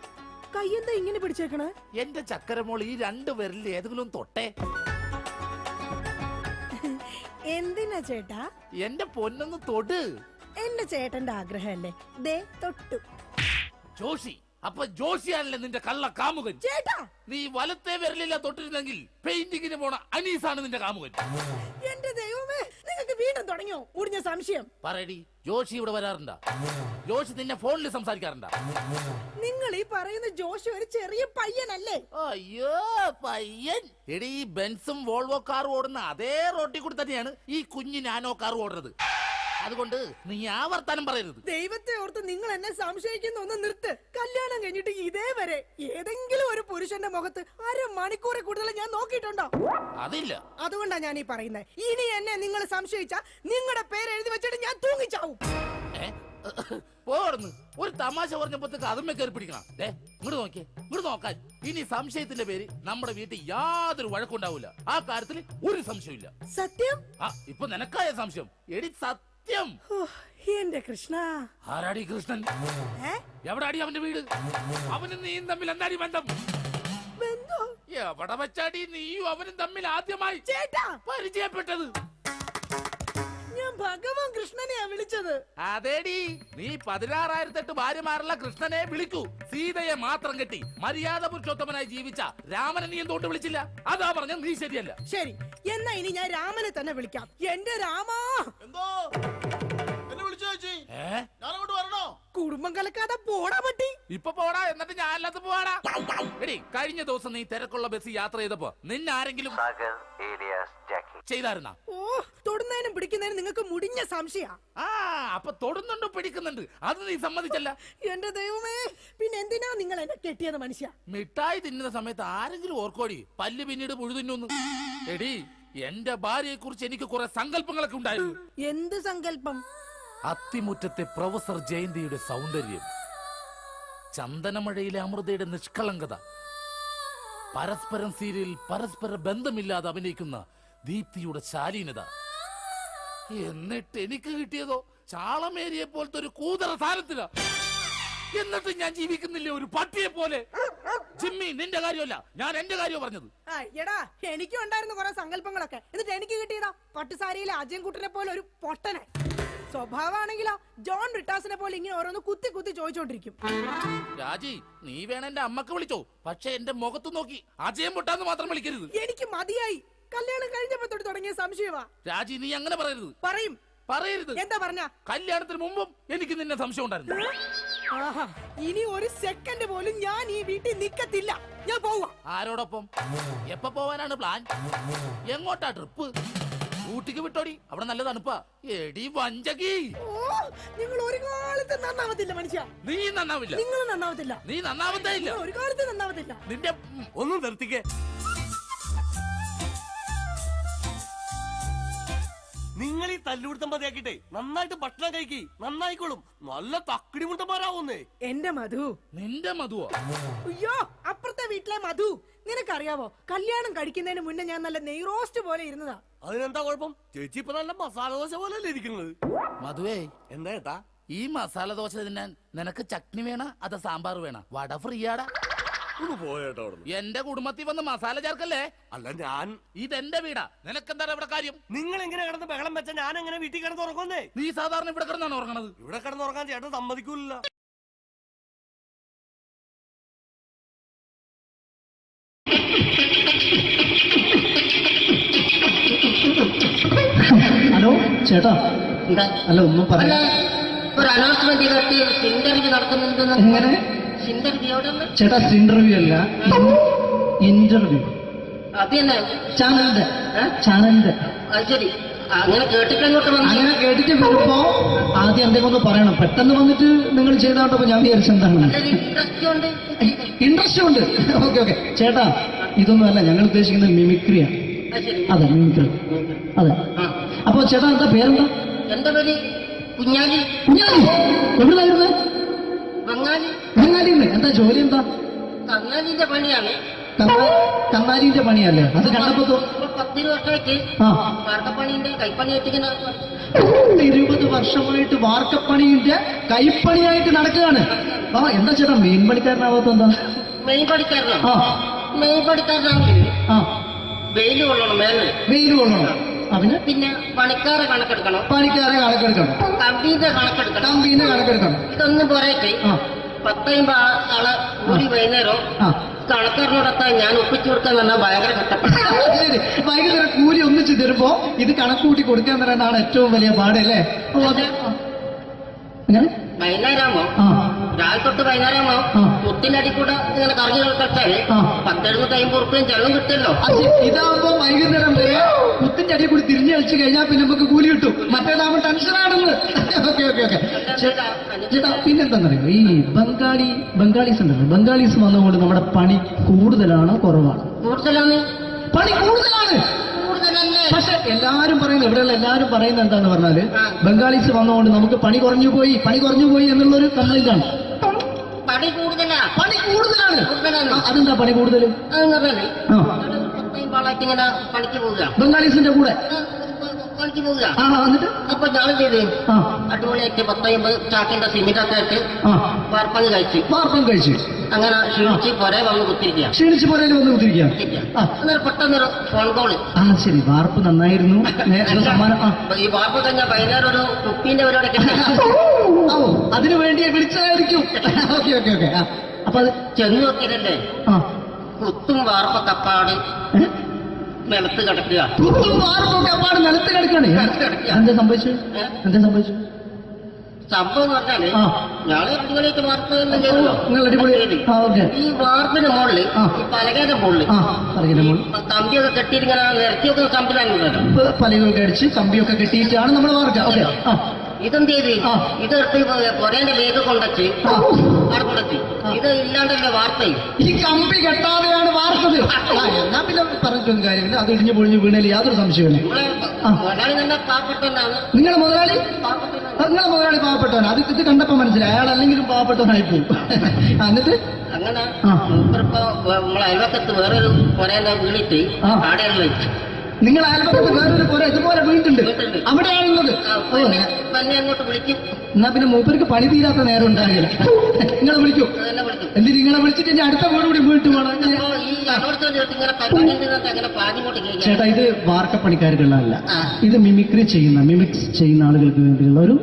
കയ്യെന്താ ഇങ്ങനെ പിടിച്ചേക്കണേ? എന്റെ ചക്കരമോൾ ഈ 2 വിരലിൽ ഏതെങ്കിലും തൊട്ടേ. എന്തിനാ ചേട്ടാ? എന്റെ പൊന്നൊന്ന് തൊട്. എന്റെ ചേട്ടന്റെ ആഗ്രഹമല്ലേ, ദേ തൊട്ടു. ജോഷി, അപ്പൊ ജോഷിയാണല്ലേ നിന്റെ കള്ള കാമുകൻ? ചേട്ടാ, നീ വലത്തെ വിരലില്ല തൊട്ടിരുന്നെങ്കിൽ പെയിന്റിങ്ങിന് പോണ അനീസാണ് നിന്റെ കാമുകൻ. എന്റെ ദൈവമേ, നിങ്ങൾക്ക് വീണ്ടും തുടങ്ങിയോ മുടിഞ്ഞ സംശയം? പറയടി, ജോഷി ഇവിടെ വരാറുണ്ടാ? ജോഷി നിന്നെ ഫോണിൽ സംസാരിക്കാറുണ്ടാ? നിങ്ങൾ ഈ പറയുന്ന ജോഷി ഒരു ചെറിയ പയ്യനല്ലേ? അയ്യോ, പയ്യൻ. എടി, ഈ ബെൻസും വോൾവോ കാറും ഓടുന്ന അതേ റോട്ടിൽ കൂടി തന്നെയാണ് ഈ കുഞ്ഞു നാനോ കാർ ഓടുന്നത്. അതുകൊണ്ട് നീ ആ വർത്താനം പറയരുത്. ദൈവത്തെ ഓർത്ത് നിങ്ങൾ എന്നെ സംശയിക്കുന്ന ഒന്ന് നിർത്ത്. കല്യാണം കഴിഞ്ഞിട്ട് ഇതേവരെ ഏതെങ്കിലും ഒരു പുരുഷന്റെ മുഖത്ത് 1/2 മണിക്കൂറിൽ കൂടുതൽ ഞാൻ നോക്കിയിട്ടുണ്ടോ? അതില്ല. അതുകൊണ്ടാ ഞാൻ ഈ പറയുന്നത്. ഇനി എന്നെ നിങ്ങൾ സംശയിച്ച നിങ്ങളുടെ പേര് എഴുതി വെച്ചിട്ട് ഞാൻ തൂങ്ങിച്ചാവും. പോടുന്നു. ഒരു തമാശ പറഞ്ഞപ്പോഴത്തേക്ക് അതുമ്മേ കയറി പിടിക്കണം. ഇങ്ങോട്ട് നോക്കിയേ, ഇങ്ങോട്ട് നോക്കാൻ. ഇനി സംശയത്തിന്റെ പേര് നമ്മുടെ വീട്ടിൽ യാതൊരു വഴക്കുണ്ടാവില്ല. ആ കാര്യത്തിൽ ഒരു സംശയമില്ല. സത്യം? ഇപ്പൊ നിനക്കായ സംശയം. എടി സത്യം. എന്റെ കൃഷ്ണ. ആരാടി കൃഷ്ണൻ? എവിടാടി അവന്റെ വീട്? അവനും നീയും തമ്മിൽ എന്താടി ബന്ധം? എവിടെ വെച്ചാടി നീയും അവനും തമ്മിൽ ആദ്യമായി പരിചയപ്പെട്ടത്? ഞാൻ ഭഗവാൻ കൃഷ്ണനെയാ വിളിച്ചത്. അതേടി, നീ 16,008 ഭാര്യമാരുള്ള കൃഷ്ണനെ വിളിക്കൂ. സീതയെ മാത്രം കെട്ടി മര്യാദ പുരുഷോത്തമനായി ജീവിച്ച രാമനെ നീ എന്തുകൊണ്ട് വിളിച്ചില്ല? അതാ പറഞ്ഞ നീ ശരിയല്ല. ശരി, എന്നാ ഇനി ഞാൻ രാമനെ തന്നെ വിളിക്കാം. എന്റെ രാമാ. എന്തോ എന്നെ വിളിച്ചു ചേച്ചി? ഞാനങ്ങോട്ട് വരണോ? കുടുംബം കലക്കാതെ പോടാ പറ്റി. ഇപ്പൊ പോടാ, എന്നിട്ട് ഞാൻ അല്ലാത്ത പോവാടാ. എടി, കഴിഞ്ഞ ദിവസം നീ തിരക്കുള്ള ബസ് യാത്ര ചെയ്തപ്പോ നിന്നെ ആരെങ്കിലും ചെയ്തായിരുന്നാ? ഓ, തൊടുന്നതിനും പിടിക്കുന്നതിനും നിങ്ങൾക്ക് മുടിഞ്ഞ സംശയ. അപ്പൊ തൊടുന്നുണ്ട്, പിടിക്കുന്നുണ്ട്, അത് നീ സമ്മതിച്ചല്ല. എന്റെ ദൈവമേ, പിന്നെ എന്തിനാ നിങ്ങൾ എന്നെ കെട്ടിയത് മനുഷ്യ? മിഠായി തിന്നുന്ന സമയത്ത് ആരെങ്കിലും ഓർക്കോടി പല്ല് പിന്നീട് പുഴുതിന്നു? എടി, എന്റെ ഭാര്യയെ കുറിച്ച് എനിക്ക് കുറെ സങ്കല്പങ്ങളൊക്കെ ഉണ്ടായിരുന്നു. എന്ത് സങ്കല്പം? അത്തിമുറ്റത്തെ പ്രൊഫസർ ജയന്തിയുടെ സൗന്ദര്യം, ചന്ദനമഴയിലെ അമൃതയുടെ നിഷ്കളങ്കത, പരസ്പരം സീരിയൽ പരസ്പര ബന്ധമില്ലാതെ അഭിനയിക്കുന്ന ദീപ്തിയുടെ ശാലീനത. എന്നിട്ട് എനിക്ക് കിട്ടിയതോ ചാളമേരിയെ പോലത്തെ ഒരു കൂതറ സാധനത്തില. എന്നിട്ട് ഞാൻ ജീവിക്കുന്നില്ലേ ഒരു പട്ടിയെ പോലെ? ജിമ്മി, നിന്റെ കാര്യമല്ല, ഞാൻ എന്റെ കാര്യം പറഞ്ഞത്. എടാ, എനിക്കും ഉണ്ടായിരുന്നു കുറെ സങ്കല്പങ്ങളൊക്കെ. എന്നിട്ട് എനിക്ക് കിട്ടിയതാ പട്ടുസാരിയിലെ അജയൻകുട്ടനെ പോലെ ഒരു പൊട്ടനെ. സ്വഭാവമാണെങ്കിലോ ജോൺ ബ്രിട്ടാസിനെ പോലെ ഇങ്ങനെ ഓരോന്ന് കുത്തി കുത്തി ചോദിച്ചോണ്ടിരിക്കും. രാജി, നീ വേണം എന്റെ അമ്മക്ക് വിളിച്ചോ, പക്ഷെ എന്റെ മുഖത്ത് നോക്കി അജയം പൊട്ടാന്ന് മാത്രം വിളിക്കരുത്. എനിക്ക് മതിയായി. കല്യാണം കഴിഞ്ഞപ്പോ തൊട്ട് തുടങ്ങിയ സംശയമാ. രാജി, നീ അങ്ങനെ പറയരുത്. പറയരുത്. എന്താ പറഞ്ഞ? കല്യാണത്തിന് മുമ്പും എനിക്ക് നിന്നെ സംശയം ഉണ്ടായിരുന്നു. ഇനി ഒരു സെക്കൻഡ് പോലും ഞാൻ ഈ വീട്ടിൽ നിക്കത്തില്ല. ഞാൻ പോവാ. ആരോടൊപ്പം? എപ്പോ പോവാനാണ് പ്ലാൻ? എങ്ങോട്ടാ ട്രിപ്പ്? ഊട്ടിക്ക് വിട്ടോടി, അവിടെ നല്ല തണുപ്പാ. എടി വഞ്ചകി, നിങ്ങൾ ഒരു കാലത്ത് നന്നാവത്തില്ല മനുഷ്യ. നീ നന്നാവില്ല. നിങ്ങൾ നന്നാവത്തില്ല. നീ നന്നാവത്തേ ഇല്ല. ഒരു കാലത്ത് നന്നാവത്തില്ല. നിന്റെ ഒന്നും നിർത്തിക്കേ. നിങ്ങൾ ഈ തല്ലുപിടുത്തം മതിയാക്കിട്ടെ നന്നായിട്ട് ഭക്ഷണം കഴിക്കി, നന്നായിക്കോളും. നല്ല തക്കിടി മുണ്ടന്മാരാവുന്നേ. എന്റെ മധു. നിന്റെ മധുവോ? അയ്യോ, അപ്പുറത്തെ വീട്ടിലെ മധു. നിനക്കറിയാവോ, കല്യാണം കഴിക്കുന്നതിന് മുന്നേ ഞാൻ നല്ല നെയ് റോസ്റ്റ് പോലെ ഇരുന്നതാ. അതിനെന്താ കുഴപ്പം? ചേച്ചി ഇപ്പൊ നല്ല മസാല ദോശ പോലെയല്ലേ ഇരിക്കുന്നത്. മധുവേ, എന്താ ഏട്ടാ? ഈ മസാല ദോശ തിന്നാൻ നിനക്ക് ചട്നി വേണ അതോ സാമ്പാർ വേണ? വട ഫ്രീയാടാ. പോയേട്ടോ, എന്റെ കുടുംബത്തിൽ വന്ന് മസാല ചേർക്കല്ലേ. അല്ല, ഞാൻ ഇതെന്റെ വീടാ, നിനക്കെന്താ ഇവിടെ കാര്യം? നിങ്ങൾ എങ്ങനെ കിടന്ന് ബഹളം വെച്ച ഞാൻ എങ്ങനെ വീട്ടിൽ കിടന്ന് ഉറങ്ങുന്നേ? നീ സാധാരണ ഇവിടെ കിടന്നാണ് ഉറങ്ങണത്. ഇവിടെ കിടന്ന് ഉറങ്ങാൻ ചേട്ടൻ സമ്മതിക്കൂല. ഹലോ ചേട്ടാ, അല്ല ഒന്നും പറയാ. ഒരു അനൗൺസ്മെന്റ് ചെയ്തിട്ട് ഇന്റർവ്യൂ നടത്തുന്നുണ്ടെന്ന്. എങ്ങനെ ഇന്റർവ്യൂ എവിടെ? ചേട്ടാ ഇന്റർവ്യൂ അല്ല, ഇന്റർവ്യൂ. അത് തന്നെ ചാനലിന്റെ. അത് ശരി. അങ്ങനെ കേട്ടിട്ട് അങ്ങോട്ട് വന്നു. അങ്ങനെ കേട്ടിട്ട് വരുമ്പോ ആദ്യം എന്തെങ്കിലും ഒന്ന് പറയണം. പെട്ടെന്ന് വന്നിട്ട് നിങ്ങൾ ചെയ്താണ്ടപ്പോ ഞാൻ വിചാരിച്ചു എന്താണ് ഇൻട്രസ്റ്റ് ഉണ്ട്. ഓക്കെ ഓക്കെ ചേട്ടാ, ഇതൊന്നും അല്ല ഞങ്ങൾ ഉദ്ദേശിക്കുന്നത് മിമിക്രിയാണ്. അതെ മിമിക്രി. അതെ. അപ്പൊ ചേട്ടാ എന്താ പേരെന്താ? എന്റെ പേര് കുഞ്ഞാലി. കുഞ്ഞാലി എവിടുന്നായിരുന്നു? ബംഗാളി. ബംഗാളിന്ന്. എന്താ ജോലി എന്താ? കന്നാലിന്റെ പണിയാണ്. കന്നാലിന്റെ പണിയല്ലേ? അത് കണ്ടപ്പോ 10 വർഷമായിട്ട് വാർക്കപ്പണിന്റെ കൈപ്പണിയായിട്ട് ഇങ്ങനെ 20 വർഷമായിട്ട് വാർക്കപ്പണിന്റെ കൈപ്പണിയായിട്ട് നടക്കുകയാണ്. ആ എന്താ ചേട്ടാ മെയിൻ പണിക്കാരനാവാത്ത എന്താ? മെയിൻ പണിക്കാരനാണെങ്കിൽ വെയിൽ കൊള്ളണം. വെയിൽ കൊള്ളണം. അതിന് പിന്നെ പണിക്കാരെ കണക്കെടുക്കണം. കമ്പീന്റെ കണക്കെടുക്കണം. ഇതൊന്നും പോരായിട്ട് 10-50 ആളെ കൂടി വൈകുന്നേരം കണക്കാരനോടൊപ്പം ഞാൻ ഒപ്പിച്ചു കൊടുക്കാൻ പറഞ്ഞാൽ ഭയങ്കര കഷ്ടപ്പെട്ടു. വൈകുന്നേരം കൂലി ഒന്നിച്ച് തരുമ്പോ ഇത് കണക്കൂട്ടി കൊടുക്കാൻ തരാനാണ് ഏറ്റവും വലിയ പാടല്ലേ? വൈകുന്നേരമോ രാവിലെ തൊട്ട് വൈകുന്നേരമോ മുത്തിന്റെ അടി കൂടെ ഇങ്ങനെ കറങ്ങി കളിച്ചാല് 10-70-50 ഉറുപ്പിയും ചെള്ളം കിട്ടുമല്ലോ. ഇതാവുമ്പോ വൈകുന്നേരം വരെ മുത്തിന്റെ അടി കൂടി തിരിഞ്ഞു കളിച്ചു കഴിഞ്ഞാൽ പിന്നെ നമുക്ക് കൂലി കിട്ടും. മറ്റേതാവുമ്പോ ടെൻഷനാണെന്ന്. ഓക്കെ ഓക്കെ ഓക്കെ ചേട്ടാ, പിന്നെന്താണെന്നറിയോ, ഈ ബംഗാളീസ് ഉണ്ടല്ലോ, ബംഗാളീസ് വന്നുകൊണ്ട് നമ്മുടെ പണി കൂടുതലാണ് കുറവാണ്? പണി കൂടുതലാണ്. പക്ഷെ എല്ലാരും പറയുന്നത്, ഇവിടെയുള്ള എല്ലാരും പറയുന്നത് എന്താന്ന് പറഞ്ഞാല് ബംഗാളീസ് വന്നുകൊണ്ട് നമുക്ക് പണി കുറഞ്ഞു പോയി എന്നുള്ളൊരു കംപ്ലൈന്റ് ആണ്. പണി കൂടുതലാണ്. അതെന്താ പണി കൂടുതൽ? പണിക്ക് പോവുക ബംഗാളീസിന്റെ കൂടെ പണിക്ക് പോവുക. എന്നിട്ട് അപ്പൊ ഞാൻ ചെയ്ത് അടിപൊളിയായിട്ട് 10-50 ചാക്കിന്റെ സിമെന്റ് ഒക്കെ ആയിട്ട് വാർപ്പം കഴിച്ചു. അങ്ങനെ ക്ഷീണിച്ച് പുറേ വന്ന് കുത്തിരിക്കുക. അന്നേരം പെട്ടെന്നൊരു ഫോൺ കോള്. ശരി, വാർപ്പ് നന്നായിരുന്നു. ഈ വാർപ്പ് കഴിഞ്ഞാൽ വൈകുന്നേരം ഒരു കുപ്പീന്റെ പരിപാടി അതിനു വേണ്ടിയാ വിളിച്ചതായിരിക്കും. Okay okay okay. അപ്പൊ അത് ചെന്ന് നോക്കിയതല്ലേ, കുത്തും വാർപ്പൊക്കെ അപ്പാട് നിലത്ത് കിടക്കുക. എന്താ സംഭവിച്ചു? സംഭവം എന്ന് പറഞ്ഞാല് ഞാള് അടിപൊളിയായിട്ട് വാർപ്പ് ചെയ്തല്ലോ. ഈ വാർപ്പിന്റെ മുകളിൽ ഈ പലകയുടെ മുകളിൽ കമ്പിയൊക്കെ കെട്ടിയിട്ട് നിരത്തി വെക്കുന്ന സംവിധാനം പലകൊക്കെ അടിച്ച് കമ്പിയൊക്കെ കെട്ടിയിട്ടാണ് നമ്മൾ വാർക്കുക. ഇതെന്ത് ചെയ്ത് ഇതെടുത്ത് കൊറേന്റെ ലേക്ക് കൊണ്ടച്ച് അവിടെ കൊണ്ടച്ച് ഇത് ഇല്ലാണ്ടല്ലേ വാർത്തയും. ഈ കമ്പി കെട്ടാതെയാണ് വാർത്തത്. എന്നാ പിന്നെ പറഞ്ഞിട്ടൊന്നും കാര്യമില്ല. അത് ഇടിഞ്ഞു പൊളിഞ്ഞു വീണേൽ യാതൊരു സംശയമില്ല. മുതലാളി തന്നെ പാവപ്പെട്ടവനാണ്. നിങ്ങളെ മുതലാളി പാവപ്പെട്ടവനാണ്. അത് ഇത് കണ്ടപ്പോ മനസ്സിലായി അയാൾ അല്ലെങ്കിലും പാവപ്പെട്ടവനായി പോകും. എന്നിട്ട് അങ്ങനെ മൂപ്പറിപ്പോ നമ്മളെ അയൽവക്കത്ത് വേറൊരു കൊറേന്റെ വീണിട്ട് ആടെയാണ് വെച്ചു. നിങ്ങൾ അയൽപക്കത്ത് വേറൊരു പോലെ ഇതുപോലെ വീട്ടുണ്ട്, അവിടെയാണുള്ളത്. അങ്ങോട്ട് വിളിക്കും. എന്നാ പിന്നെ മൂപ്പർക്ക് പണി തീരാത്ത നേരം ഉണ്ടാകില്ല. നിങ്ങളെ വിളിക്കും. എന്തിന് നിങ്ങളെ വിളിച്ചിട്ട് ഇനി അടുത്ത വീട് കൂടി വീട്ടു പോകണം. ചേട്ടാ, ഇത് വാർക്കപ്പണിക്കാർക്കുള്ളതല്ല, ഇത് മിമിക്സ് ചെയ്യുന്ന ആളുകൾക്ക് വേണ്ടിയുള്ള ഒരു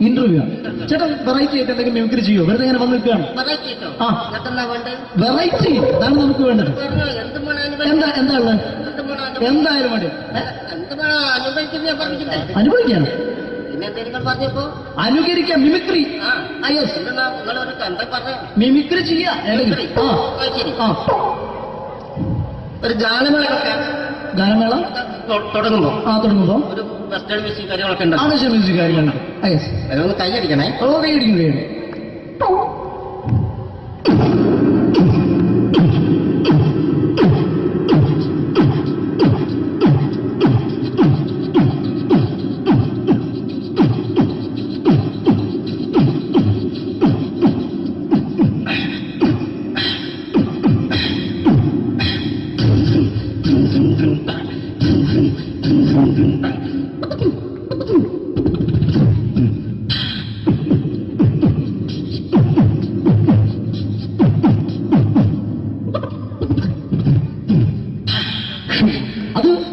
ഇന്റർവ്യൂ ആണ്. ചേട്ടാ വെറൈറ്റി ആയിട്ട് എന്തെങ്കിലും മിമിക്രി ചെയ്യോ? വെറുതെ ഇങ്ങനെ വന്ന് നിൽക്കുകയാണ്. വെറൈറ്റി അതാണ് നമുക്ക് വേണ്ടത്. എന്താ ഉള്ളത്? എന്തായാലും മതി. അനുഭവിക്കാൻ അനുകരിക്കാം. മിമിക്രി മിമിക്രി ചെയ്യാ. ഒരു ഗാനമേള തുടങ്ങുമ്പോ ഒരു വെസ്റ്റേൺ മ്യൂസിക് കാര്യങ്ങളൊക്കെ ഉണ്ട്. മ്യൂസിക് കാര്യങ്ങളുണ്ട്. അതൊന്ന് കൈയടിക്കണേ. കൈയടിക്കുന്നു.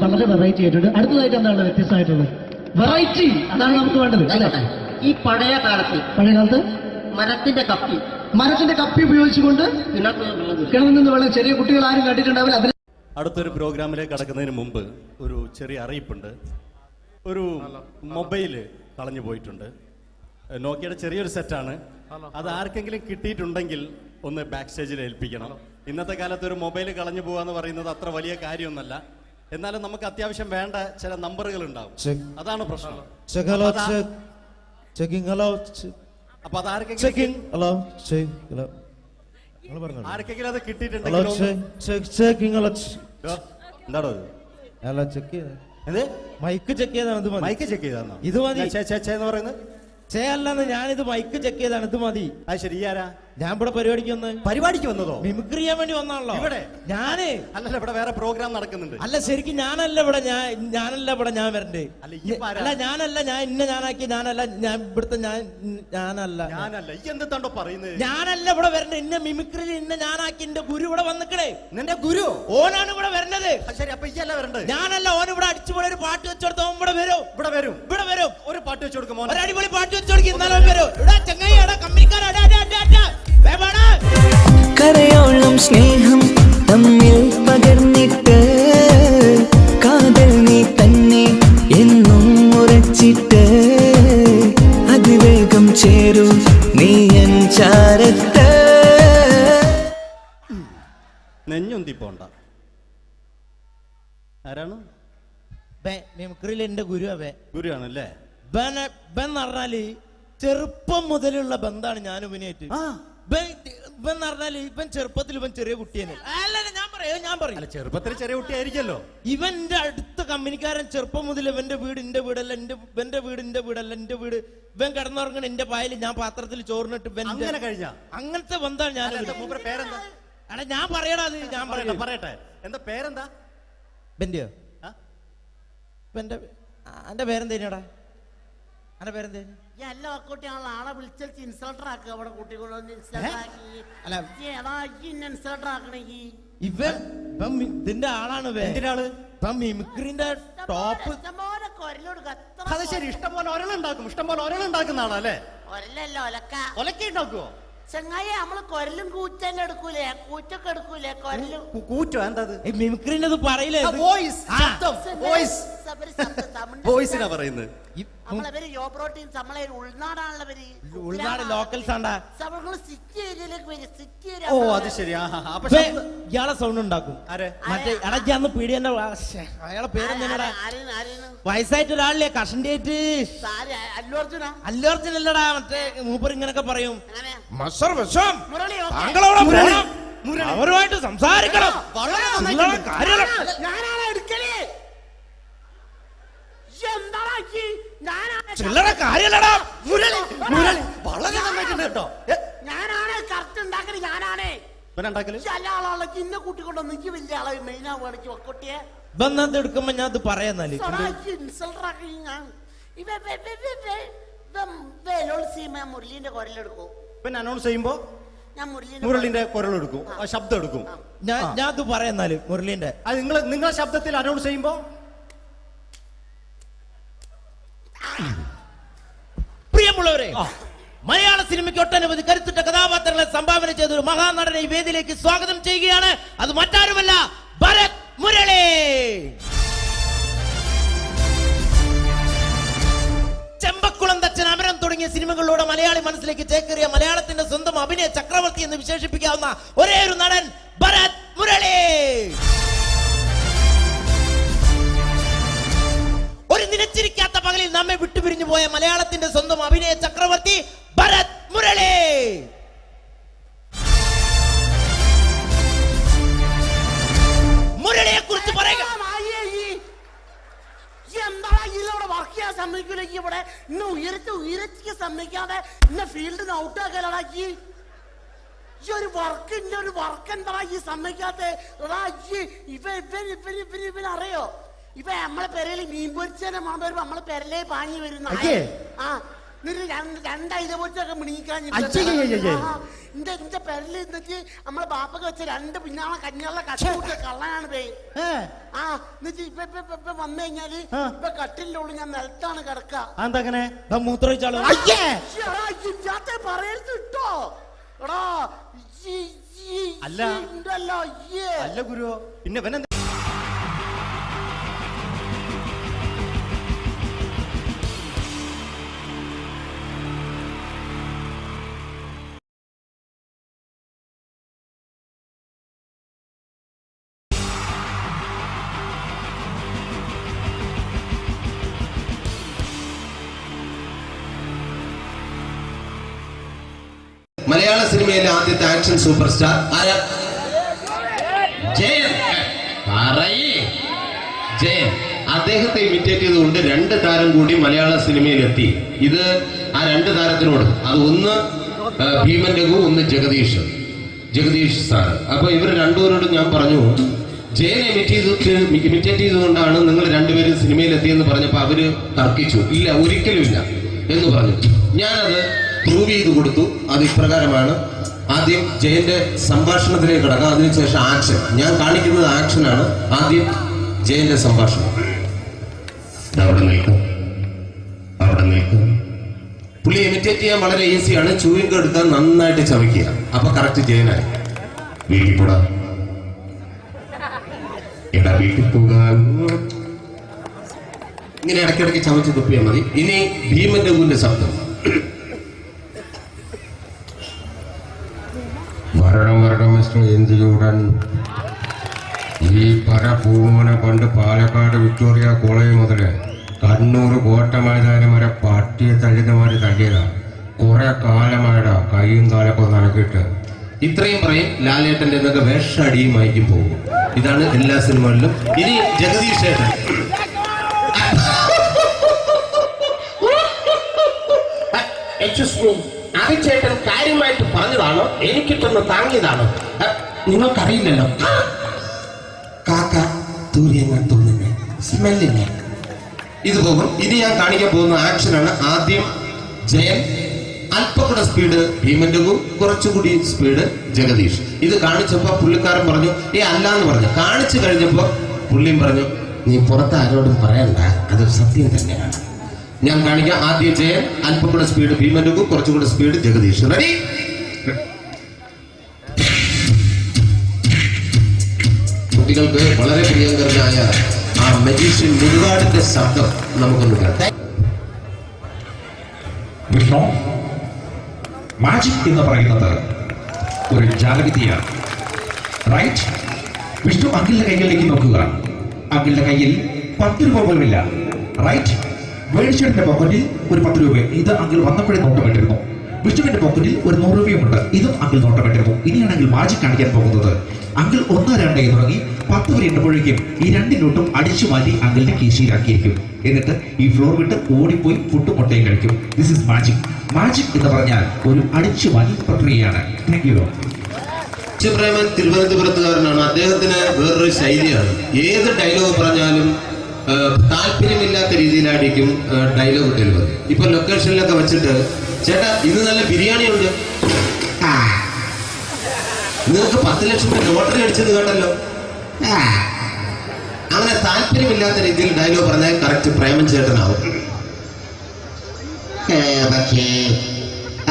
വളരെ വെറൈറ്റി ആയിട്ടുണ്ട്. അടുത്തതായിട്ട് എന്താണ് വ്യത്യസ്തമായിട്ടുള്ളത്? വെറൈറ്റി അതാണ് നമുക്ക് വേണ്ടത് അല്ലേ? ഈ പഴയ കാലത്ത് മരത്തിന്റെ മരത്തിന്റെ കപ്പി ഉപയോഗിച്ചുകൊണ്ട് കിണറിൽ നിന്ന് വെള്ളം ചെറിയ കുട്ടികൾ ആരും കണ്ടിട്ടുണ്ടാവില്ല. അതിന് അടുത്തൊരു പ്രോഗ്രാമിലേക്ക് കടക്കുന്നതിന് മുമ്പ് ഒരു ചെറിയ അറിയിപ്പുണ്ട്. ഒരു മൊബൈൽ കളഞ്ഞു പോയിട്ടുണ്ട്. നോക്കിയുടെ ചെറിയൊരു സെറ്റാണ്. അത് ആർക്കെങ്കിലും കിട്ടിയിട്ടുണ്ടെങ്കിൽ ഒന്ന് ബാക്ക് സ്റ്റേജിൽ ഏൽപ്പിക്കണം. ഇന്നത്തെ കാലത്ത് ഒരു മൊബൈൽ കളഞ്ഞു പോകാന്ന് പറയുന്നത് അത്ര വലിയ കാര്യമൊന്നല്ല. എന്നാലും നമുക്ക് അത്യാവശ്യം വേണ്ട ചില നമ്പറുകൾ ഉണ്ടാവും. അതാണ് പ്രശ്നം. അപ്പൊ അത് ആർക്കെങ്കിലും അത് കിട്ടിയിട്ടുണ്ടെങ്കിൽ എന്താണോ മൈക്ക് ചെക്ക് ചെയ്താണ്. മൈക്ക് ചെക്ക് ചെയ്താണോ? ഇത് മതി എന്ന് പറയുന്നത് അല്ലെന്ന് ഞാനിത് മൈക്ക് ചെക്ക് ചെയ്താണ്. ഇത് മതി. അത് ശരി. ആരാ? ഞാൻ ഇവിടെ പരിപാടിക്ക് വന്നതോ? മിമിക്രി ചെയ്യാൻ വേണ്ടി വന്നാണല്ലോ ഇവിടെ. ഞാന് അല്ലല്ല, ഇവിടെ വേറെ പ്രോഗ്രാം നടക്കുന്നുണ്ട്. അല്ല ശരിക്കും ഞാനല്ല ഇവിടെ. ഞാൻ വരണ്ടേ? അല്ല ഞാനല്ല. ഞാൻ ഞാനാക്കി. ഞാനല്ല. ഞാൻ ഇവിടുത്തെ ഞാനല്ല. എന്തെത്താണ്ടോ പറയുന്നത്? ഞാനല്ല ഇവിടെ വരണ്ടേ. ഇന്ന മിമിക്രി ഞാനാക്കി. എന്റെ ഗുരു ഇവിടെ വന്നിക്കണേ. നിന്റെ ഗുരു ഓനാണ് ഇവിടെ വരണത്. ശരി, അപ്പൊ ഈ അല്ല വരണ്ടേ? ഞാനല്ല. ഓൻ ഇവിടെ അടിച്ചുപോലെ ഒരു പാട്ട് വെച്ചോടുത്ത ഓൻ ഇവിടെ വരും. ഇവിടെ വരും. ഒരു പാട്ട് വെച്ചു കൊടുക്കും. ഒരു അടിപൊളി പാട്ട് വെച്ചു കൊടുക്കും. എന്നാലും വരും. ഇവിടെ ചങ്ങായിയുടെ കമ്പനിക്കാരാ. കരയോളം സ്നേഹം തമ്മിൽ പകർന്നിട്ട് കാതൽ നീ തന്നെ എന്നും ഉറച്ചിട്ട് അതിവേഗം ചേരും നീ എൻ ചാരത്ത്. നെഞ്ഞൊന്തി പോണ്ട. ആരാണ്? മിമിക്രിയിൽ എന്റെ ഗുരു. ഗുരുവാണല്ലേ? ബൻ പറഞ്ഞാല് ചെറുപ്പം മുതലുള്ള ബന്ധാണ് ഞാൻ ഇവനായിട്ട്. ഇവൻ പറഞ്ഞാല് ഇവൻ ചെറുപ്പത്തിൽ ഇവൻ ചെറിയ കുട്ടിയാണ്. ഞാൻ പറയും ചെറുപ്പത്തിൽ ചെറിയ കുട്ടിയായിരിക്കല്ലോ. ഇവന്റെ അടുത്ത കമ്പനിക്കാരൻ ചെറുപ്പം മുതൽ ഇവന്റെ വീട് എന്റെ വീടല്ല. എന്റെ വീടല്ല. എന്റെ വീട്. ഇവൻ കിടന്നുറങ്ങണ എന്റെ പായല്. ഞാൻ പാത്രത്തിൽ ചോറിനിട്ട് അങ്ങനത്തെ ബന്ധാണ് ഞാൻ. പേരെന്താ? അല്ല ഞാൻ പറയടാ. അത് ഞാൻ പറയട്ടെ. എന്താ പേരെന്താ? ബെന്റെയോ? എന്റെ പേരെന്തേനാടാ? എന്റെ പേരെന്തേനു? എല്ലാ കുട്ടിയാണല്ലോ ആളെ വിളിച്ചിട്ട് ഇൻസൾട്ടർ ആക്കുക. അവിടെ കുട്ടികളൊന്ന് ഇൻസൾട്ടർ ആക്കണെങ്കി ഇതിന്റെ ആളാണ്. മിമിക്രിന്റെ ടോപ്പ്. അത് ശരി. ഇഷ്ടംപോലെ ഒരളുണ്ടാക്കും. ഇഷ്ടംപോലെ ഒരളുണ്ടാക്കുന്ന ആളല്ലേ? ഒരലല്ല, ഒലക്ക ഉണ്ടാക്കുവോ? ചങ്ങായി നമ്മള് കൊരലും കൂറ്റല്ല എടുക്കൂലേ? കൂറ്റൊക്കെ എടുക്കൂലേ? കൊരലും കൂറ്റോ? എന്താ മിമിക്രിന്റെ പറയില്ലേ? വോയിസിനാ പറയുന്നത്. നമ്മളവര് യോ പ്രോട്ടീൻ നമ്മളെ ഉൾനാടാണല്ലോ. ഉൾനാട് ലോക്കൽസ് ആണ്ടാ. സിറ്റി ഏരിയയിലേക്ക് വരും. City area. ഓ അത് ശരി. ഇയാളെ സൗണ്ട് ഉണ്ടാക്കും. മറ്റേ അടയ്ക്കാന്ന് പീടിയന്റെ അയാളെ പേരെന്താ? വയസ്സായിട്ട് ഒരാളില്ലേ? കഷണ്ടിയായിട്ട്. അല്ലു അർജുൻ അല്ലടാ. മറ്റേ മൂപ്പർ ഇങ്ങനൊക്കെ പറയും. അവരുമായിട്ട് സംസാരിക്കണം. ചില്ലറ കാര്യല്ലടാ. വളരെ നന്നായിട്ടുണ്ട് കേട്ടോ. ഞാനാണ് കറക്റ്റ് ഉണ്ടാക്കല്. ഞാനാണ് എല്ലാ ആളാളെ ഇന്ന കൂട്ടിക്കൊണ്ടോ. എനിക്ക് വലിയ ആളെ മെയിൻ ആവുകയാണെങ്കിൽ ഒക്കൊട്ടിയെ ബന്ധം എടുക്കുമ്പോ ഞാൻ അത് പറയാന്നാല് മുരളീന്റെ കുരലെടുക്കും. പിന്നെ അനൗൺസ് ചെയ്യുമ്പോ ഞാൻ മുരളിന്റെ കുരലെടുക്കും. ശബ്ദം എടുക്കും. ഞാൻ അത് പറയാന്നാല് മുരളീന്റെ. അത് നിങ്ങളെ ശബ്ദത്തിൽ അനൗൺസ് ചെയ്യുമ്പോ പ്രിയമുള്ളവരെ, മലയാള സിനിമയ്ക്ക് ഒട്ടനവധി കരുത്തുറ്റ കഥാപാത്രങ്ങളെ സംഭാവന ചെയ്ത ഒരു മഹാനടനെ ഈ വേദിയിലേക്ക് സ്വാഗതം ചെയ്യുകയാണ്. അത് മറ്റാരുമല്ല, ഭരത് മുരളി. ചെമ്പക്കുളം തച്ചൻ, അമരം തുടങ്ങിയ സിനിമകളിലൂടെ മലയാളി മനസ്സിലേക്ക് ചേക്കേറിയ മലയാളത്തിന്റെ സ്വന്തം അഭിനയ ചക്രവർത്തി എന്ന് വിശേഷിപ്പിക്കാവുന്ന ഒരേ ഒരു നടൻ ഭരത് മുരളി. ഒരു നിലച്ചിരിക്കാത്ത പകലിൽ നമ്മെ വിട്ടുപിരിഞ്ഞു പോയ മലയാളത്തിന്റെ സ്വന്തം അഭിനയ ചക്രവർത്തി ഭരത് മുരളി. മുരളിയെ കുറിച്ച് പറയുക. വർക്ക് ചെയ്യാൻ സമ്മതിക്കൂല. ഇവിടെ ഇന്ന് ഉയരത്തിക്ക് സമ്മതിക്കാതെ ഇന്ന് ഫീൽഡിന് ഔട്ടാക്കലാക്കി. ഈ ഒരു വർക്ക് എന്താ ഈ സമ്മതിക്കാത്ത? ഇവനറിയോ? ഇപ്പൊ നമ്മളെ പെരയില് മീൻ പൊരിച്ചതിനെ മണം വരുമ്പോ നമ്മളെ പെരലേ പാഞ്ഞു വരുന്ന രണ്ടൈല പൊരിച്ചൊക്കെ മിണിക്കാൻ എന്റെ പെരല് എന്നിട്ട് നമ്മളെ ബാപ്പൊക്കെ വെച്ച രണ്ട് പിന്നാളെ കഞ്ഞുള്ള കഷ്ട കള്ളനാണ് പേ. എന്നിട്ട് ഇപ്പൊ വന്നു കഴിഞ്ഞാല് ഇപ്പൊ കട്ടിലിന്റെ ഉള്ളിൽ ഞാൻ നിലത്താണ് കിടക്കുക. മൂത്രമൊഴിച്ചാലോ? പറയരുത് കേട്ടോ. അല്ല അല്ല ഗുരു പിന്നെ ഇവനെന്താ മലയാള സിനിമയിലെ ആദ്യത്തെ ആക്ഷൻ സൂപ്പർ സ്റ്റാർ ആരാ? ജയൻ. ജയൻ. അദ്ദേഹത്തെ ഇമിറ്റേറ്റ് ചെയ്തുകൊണ്ട് 2 താരം കൂടി മലയാള സിനിമയിലെത്തി. ഇത് ആ 2 താരത്തിനോട്, അത് ഒന്ന് ഭീമൻ രഘു, ഒന്ന് ജഗദീഷ് സാർ. അപ്പൊ ഇവർ രണ്ടുപേരോടും ഞാൻ പറഞ്ഞു, ജയനെ ഇമിറ്റേറ്റ് ചെയ്തുകൊണ്ടാണ് നിങ്ങൾ 2 പേരും സിനിമയിലെത്തിയെന്ന് പറഞ്ഞപ്പോ അവര് തർക്കിച്ചു. ഇല്ല, ഒരിക്കലും ഇല്ല എന്ന് പറഞ്ഞു. ഞാനത് പ്രൂവ് ചെയ്ത് കൊടുത്തു. അത് ഇപ്രകാരമാണ്. ആദ്യം ജയന്റെ സംഭാഷണത്തിലേക്ക് കിടക്കാം, അതിനുശേഷം ആക്ഷൻ. ഞാൻ കാണിക്കുന്നത് ആക്ഷനാണ്. ആദ്യം ജയന്റെ സംഭാഷണം. അവിടെ നിൽക്കും. പുള്ളി ഇമിറ്റേറ്റ് ചെയ്യാൻ വളരെ ഈസിയാണ്. ചൂയിങ് എടുത്താൽ നന്നായിട്ട് ചവയ്ക്കുക. അപ്പൊ കറക്റ്റ് ജയനായി. വീട്ടിൽ പോടാ, എടാ വീട്ടിൽ പോകാൻ. ഇങ്ങനെ ഇടയ്ക്കിടയ്ക്ക് ചവച്ച് തുപ്പിയാൽ മതി. ഇനി ഭീമൻ രഘുവിന്റെ ശബ്ദം. വരണം മിസ്റ്റർ ഇന്ത്യയൂടൻ. ഈ പരപൂമനെ കൊണ്ട് പാലക്കാട് വിക്ടോറിയ കോളേജ് മുതല് കണ്ണൂർ കോട്ട മൈതാനം വരെ പട്ടിയെ തള്ളിയമാര് തള്ളിയതാ. കുറെ കാലമായടാ കൈയും കാലൊക്കെ നടക്കിയിട്ട്. ഇത്രയും പറയും. ലാലേട്ടന്റെ എന്നൊക്കെ വേഷടിയുമായിരിക്കും പോകും. ഇതാണ് എല്ലാ സിനിമകളിലും. ഇനി ജഗദീഷ് ഏട്ടൻ. ചേട്ടൻ കാര്യമായിട്ട് പറഞ്ഞതാണോ എനിക്കിട്ടൊന്ന് താങ്ങിയതാണോ? നിങ്ങൾക്കറിയില്ലല്ലോ. കാക്ക തൂര്യങ്ങൾ തോന്നുന്നു സ്മെല്ലിനെ. ഇത് പോകും. ഇനി ഞാൻ കാണിക്കാൻ പോകുന്ന ആക്ഷനാണ്. ആദ്യം ജയൻ, അല്പം കൂടെ സ്പീഡ് ഭീമൻ രഘു, കുറച്ചുകൂടി സ്പീഡ് ജഗദീഷ്. ഇത് കാണിച്ചപ്പോ പുള്ളിക്കാരൻ പറഞ്ഞു അല്ലാന്ന് പറഞ്ഞു. കാണിച്ചു കഴിഞ്ഞപ്പോ പുള്ളിയും പറഞ്ഞു നീ പുറത്ത് ആരോടും പറയണ്ട, അത് സത്യം തന്നെയാണ്. ഞാൻ കാണിക്കാം. ആദ്യം ജയൻ, അല്പം കൂടെ സ്പീഡ് ഭീമൻ രഘു, കുറച്ചുകൂടെ സ്പീഡ് ജഗദീഷ്. റെഡി? കുട്ടികൾക്ക് വളരെ പ്രിയങ്കരനായ ആ മജീഷ്യൻ മുരുകാടിന്റെ ശബ്ദം നമുക്കൊന്ന് കേൾക്കാം. വിഷ്ണു, മാജിക് എന്ന് പറയുന്നത് ഒരു ജാലവിദ്യയാണ്. റൈറ്റ്? വിഷ്ണു അങ്കിളിന്റെ കൈകളിലേക്ക് നോക്കുക. അങ്കിളിന്റെ കയ്യിൽ 10 രൂപ പോലുമില്ല. റൈറ്റ്? വേണിച്ചേട്ടന്റെ പോക്കറ്റിൽ ഒരു 10 രൂപ. ഇത് അങ്കിൾ വന്നപ്പോഴേ നോട്ടമിട്ടിരുന്നു. വിഷ്ണുവിന്റെ പോക്കറ്റിൽ ഒരു 100 രൂപയുമുണ്ട്. ഇതും അങ്കിൾ നോട്ടമിട്ടിരുന്നു. ഇനിയാണെങ്കിൽ മാജിക് കാണിക്കാൻ പോകുന്നത്. അങ്കിൾ 1, 2 തുടങ്ങി 10 വരെ എണ്ണപ്പോഴേക്കും ഈ 2 നോട്ടും അടിച്ചു മാറ്റി അങ്കിളിന്റെ കീശയിലാക്കിയിരിക്കും. എന്നിട്ട് ഈ ഫ്ലോർ വിട്ട് ഓടിപ്പോയി ഫുഡ് മുട്ടയും കഴിക്കും. This is magic. മാജിക് എന്ന് പറഞ്ഞാൽ ഒരു അടിച്ചു മാറ്റി പ്രക്രിയയാണ്. Thank you. പ്രേമൻ തിരുവനന്തപുരത്തുകാരനാണ്. അദ്ദേഹത്തിന് വേറൊരു ശൈലിയാണ്. ഏത് ഡയലോഗ് പറഞ്ഞാലും താല്പര്യമില്ലാത്ത രീതിയിലായിരിക്കും ഡയലോഗ് ഡെലിവറി. ഇപ്പൊ ലൊക്കേഷനിലൊക്കെ വെച്ചിട്ട് ചേട്ടാ ഇന്ന് നല്ല ബിരിയാണി ഉണ്ട്, നിങ്ങൾക്ക് 10 ലക്ഷം രൂപ ലോട്ടറി അടിച്ചത് കേട്ടല്ലോ. അങ്ങനെ താല്പര്യമില്ലാത്ത രീതിയിൽ ഡയലോഗ് പറഞ്ഞാൽ കറക്റ്റ് പ്രേമൻ ചേട്ടനാവും. പക്ഷേ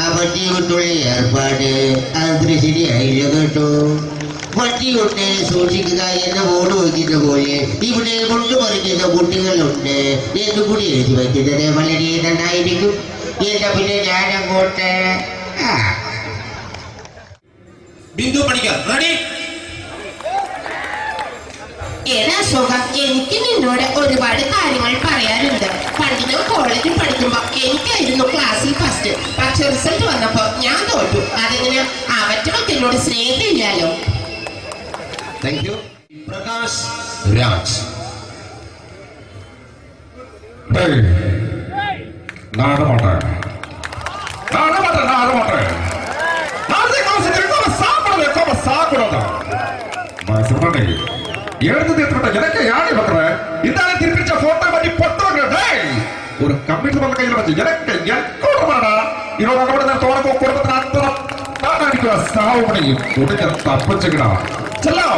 ആ വട്ടി കൊണ്ടുള്ള ഏർപ്പാട് അത്ര ശരിയായില്ല കേട്ടോ. വട്ടി കൊണ്ട് സൂക്ഷിക്കുക എന്ന ബോർഡ് വയ്ക്കുന്ന പോലെ ഇവിടെ കൊണ്ടുപറിക്കുന്ന കുട്ടികളുണ്ട് എന്ന് കൂടി എഴുതി വയ്ക്കുന്നത് വളരെ നന്നായിരിക്കും. എന്നാ പിന്നെ ഞാനങ്ങോട്ട് ബിന്ദു പണിക്കർ. റെഡി? ഏതാ സുഖം, എനിക്ക് നിന്നോട് ഒരുപാട് കാര്യങ്ങൾ പറയാനുണ്ട്. പണ്ട് ഞാൻ കോളേജിൽ പഠിക്കുമ്പോ എനിക്കായിരുന്നു ക്ലാസ്സിൽ ഫസ്റ്റ്. പക്ഷെ റിസൾട്ട് വന്നപ്പോ ഞാൻ തോറ്റു. അതെങ്ങനെ അവറ്റൊക്കെ എന്നോട് സ്നേഹമില്ലല്ലോ. Thank you. പ്രകാശ് രാജ്. ஒரு கம்ப்யூட்டர் பண்ண கையில வச்சு எனக்கு எக்கோடமாடா இவன் நம்மளோட தோணப்போ குடும்பത്തിന് അത്ര താനായിരിക്കും സാവ് പണിയും ഒടുക്ക തപ്പച്ചക്കടാ ചെല്ലോ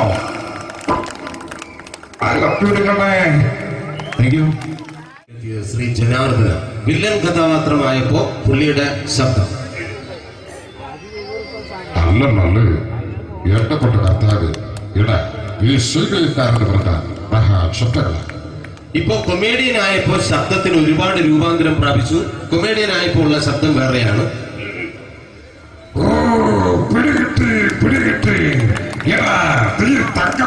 ശ്രീ ജനാർദ്ദന വില്ലൻ കഥാപാത്രമായപ്പോ പുള്ളിയുടെ ശബ്ദം. അല്ലെന്നല്ലേ എന്നെ കൊണ്ട് കർത്താവ് ഇട ഈ സ്വീകരിക്കാരെന്ന് പറഞ്ഞാൽ മഹാശബ്ദങ്ങളാണ്. ഇപ്പൊ കൊമേഡിയൻ ആയപ്പോ ശബ്ദത്തിന് ഒരുപാട് രൂപാന്തരം പ്രാപിച്ചു. കൊമേഡിയൻ ആയപ്പോ ഉള്ള ശബ്ദം വേറെയാണ്. ഓ പിടികിട്ടി എടാ, നീ തങ്ക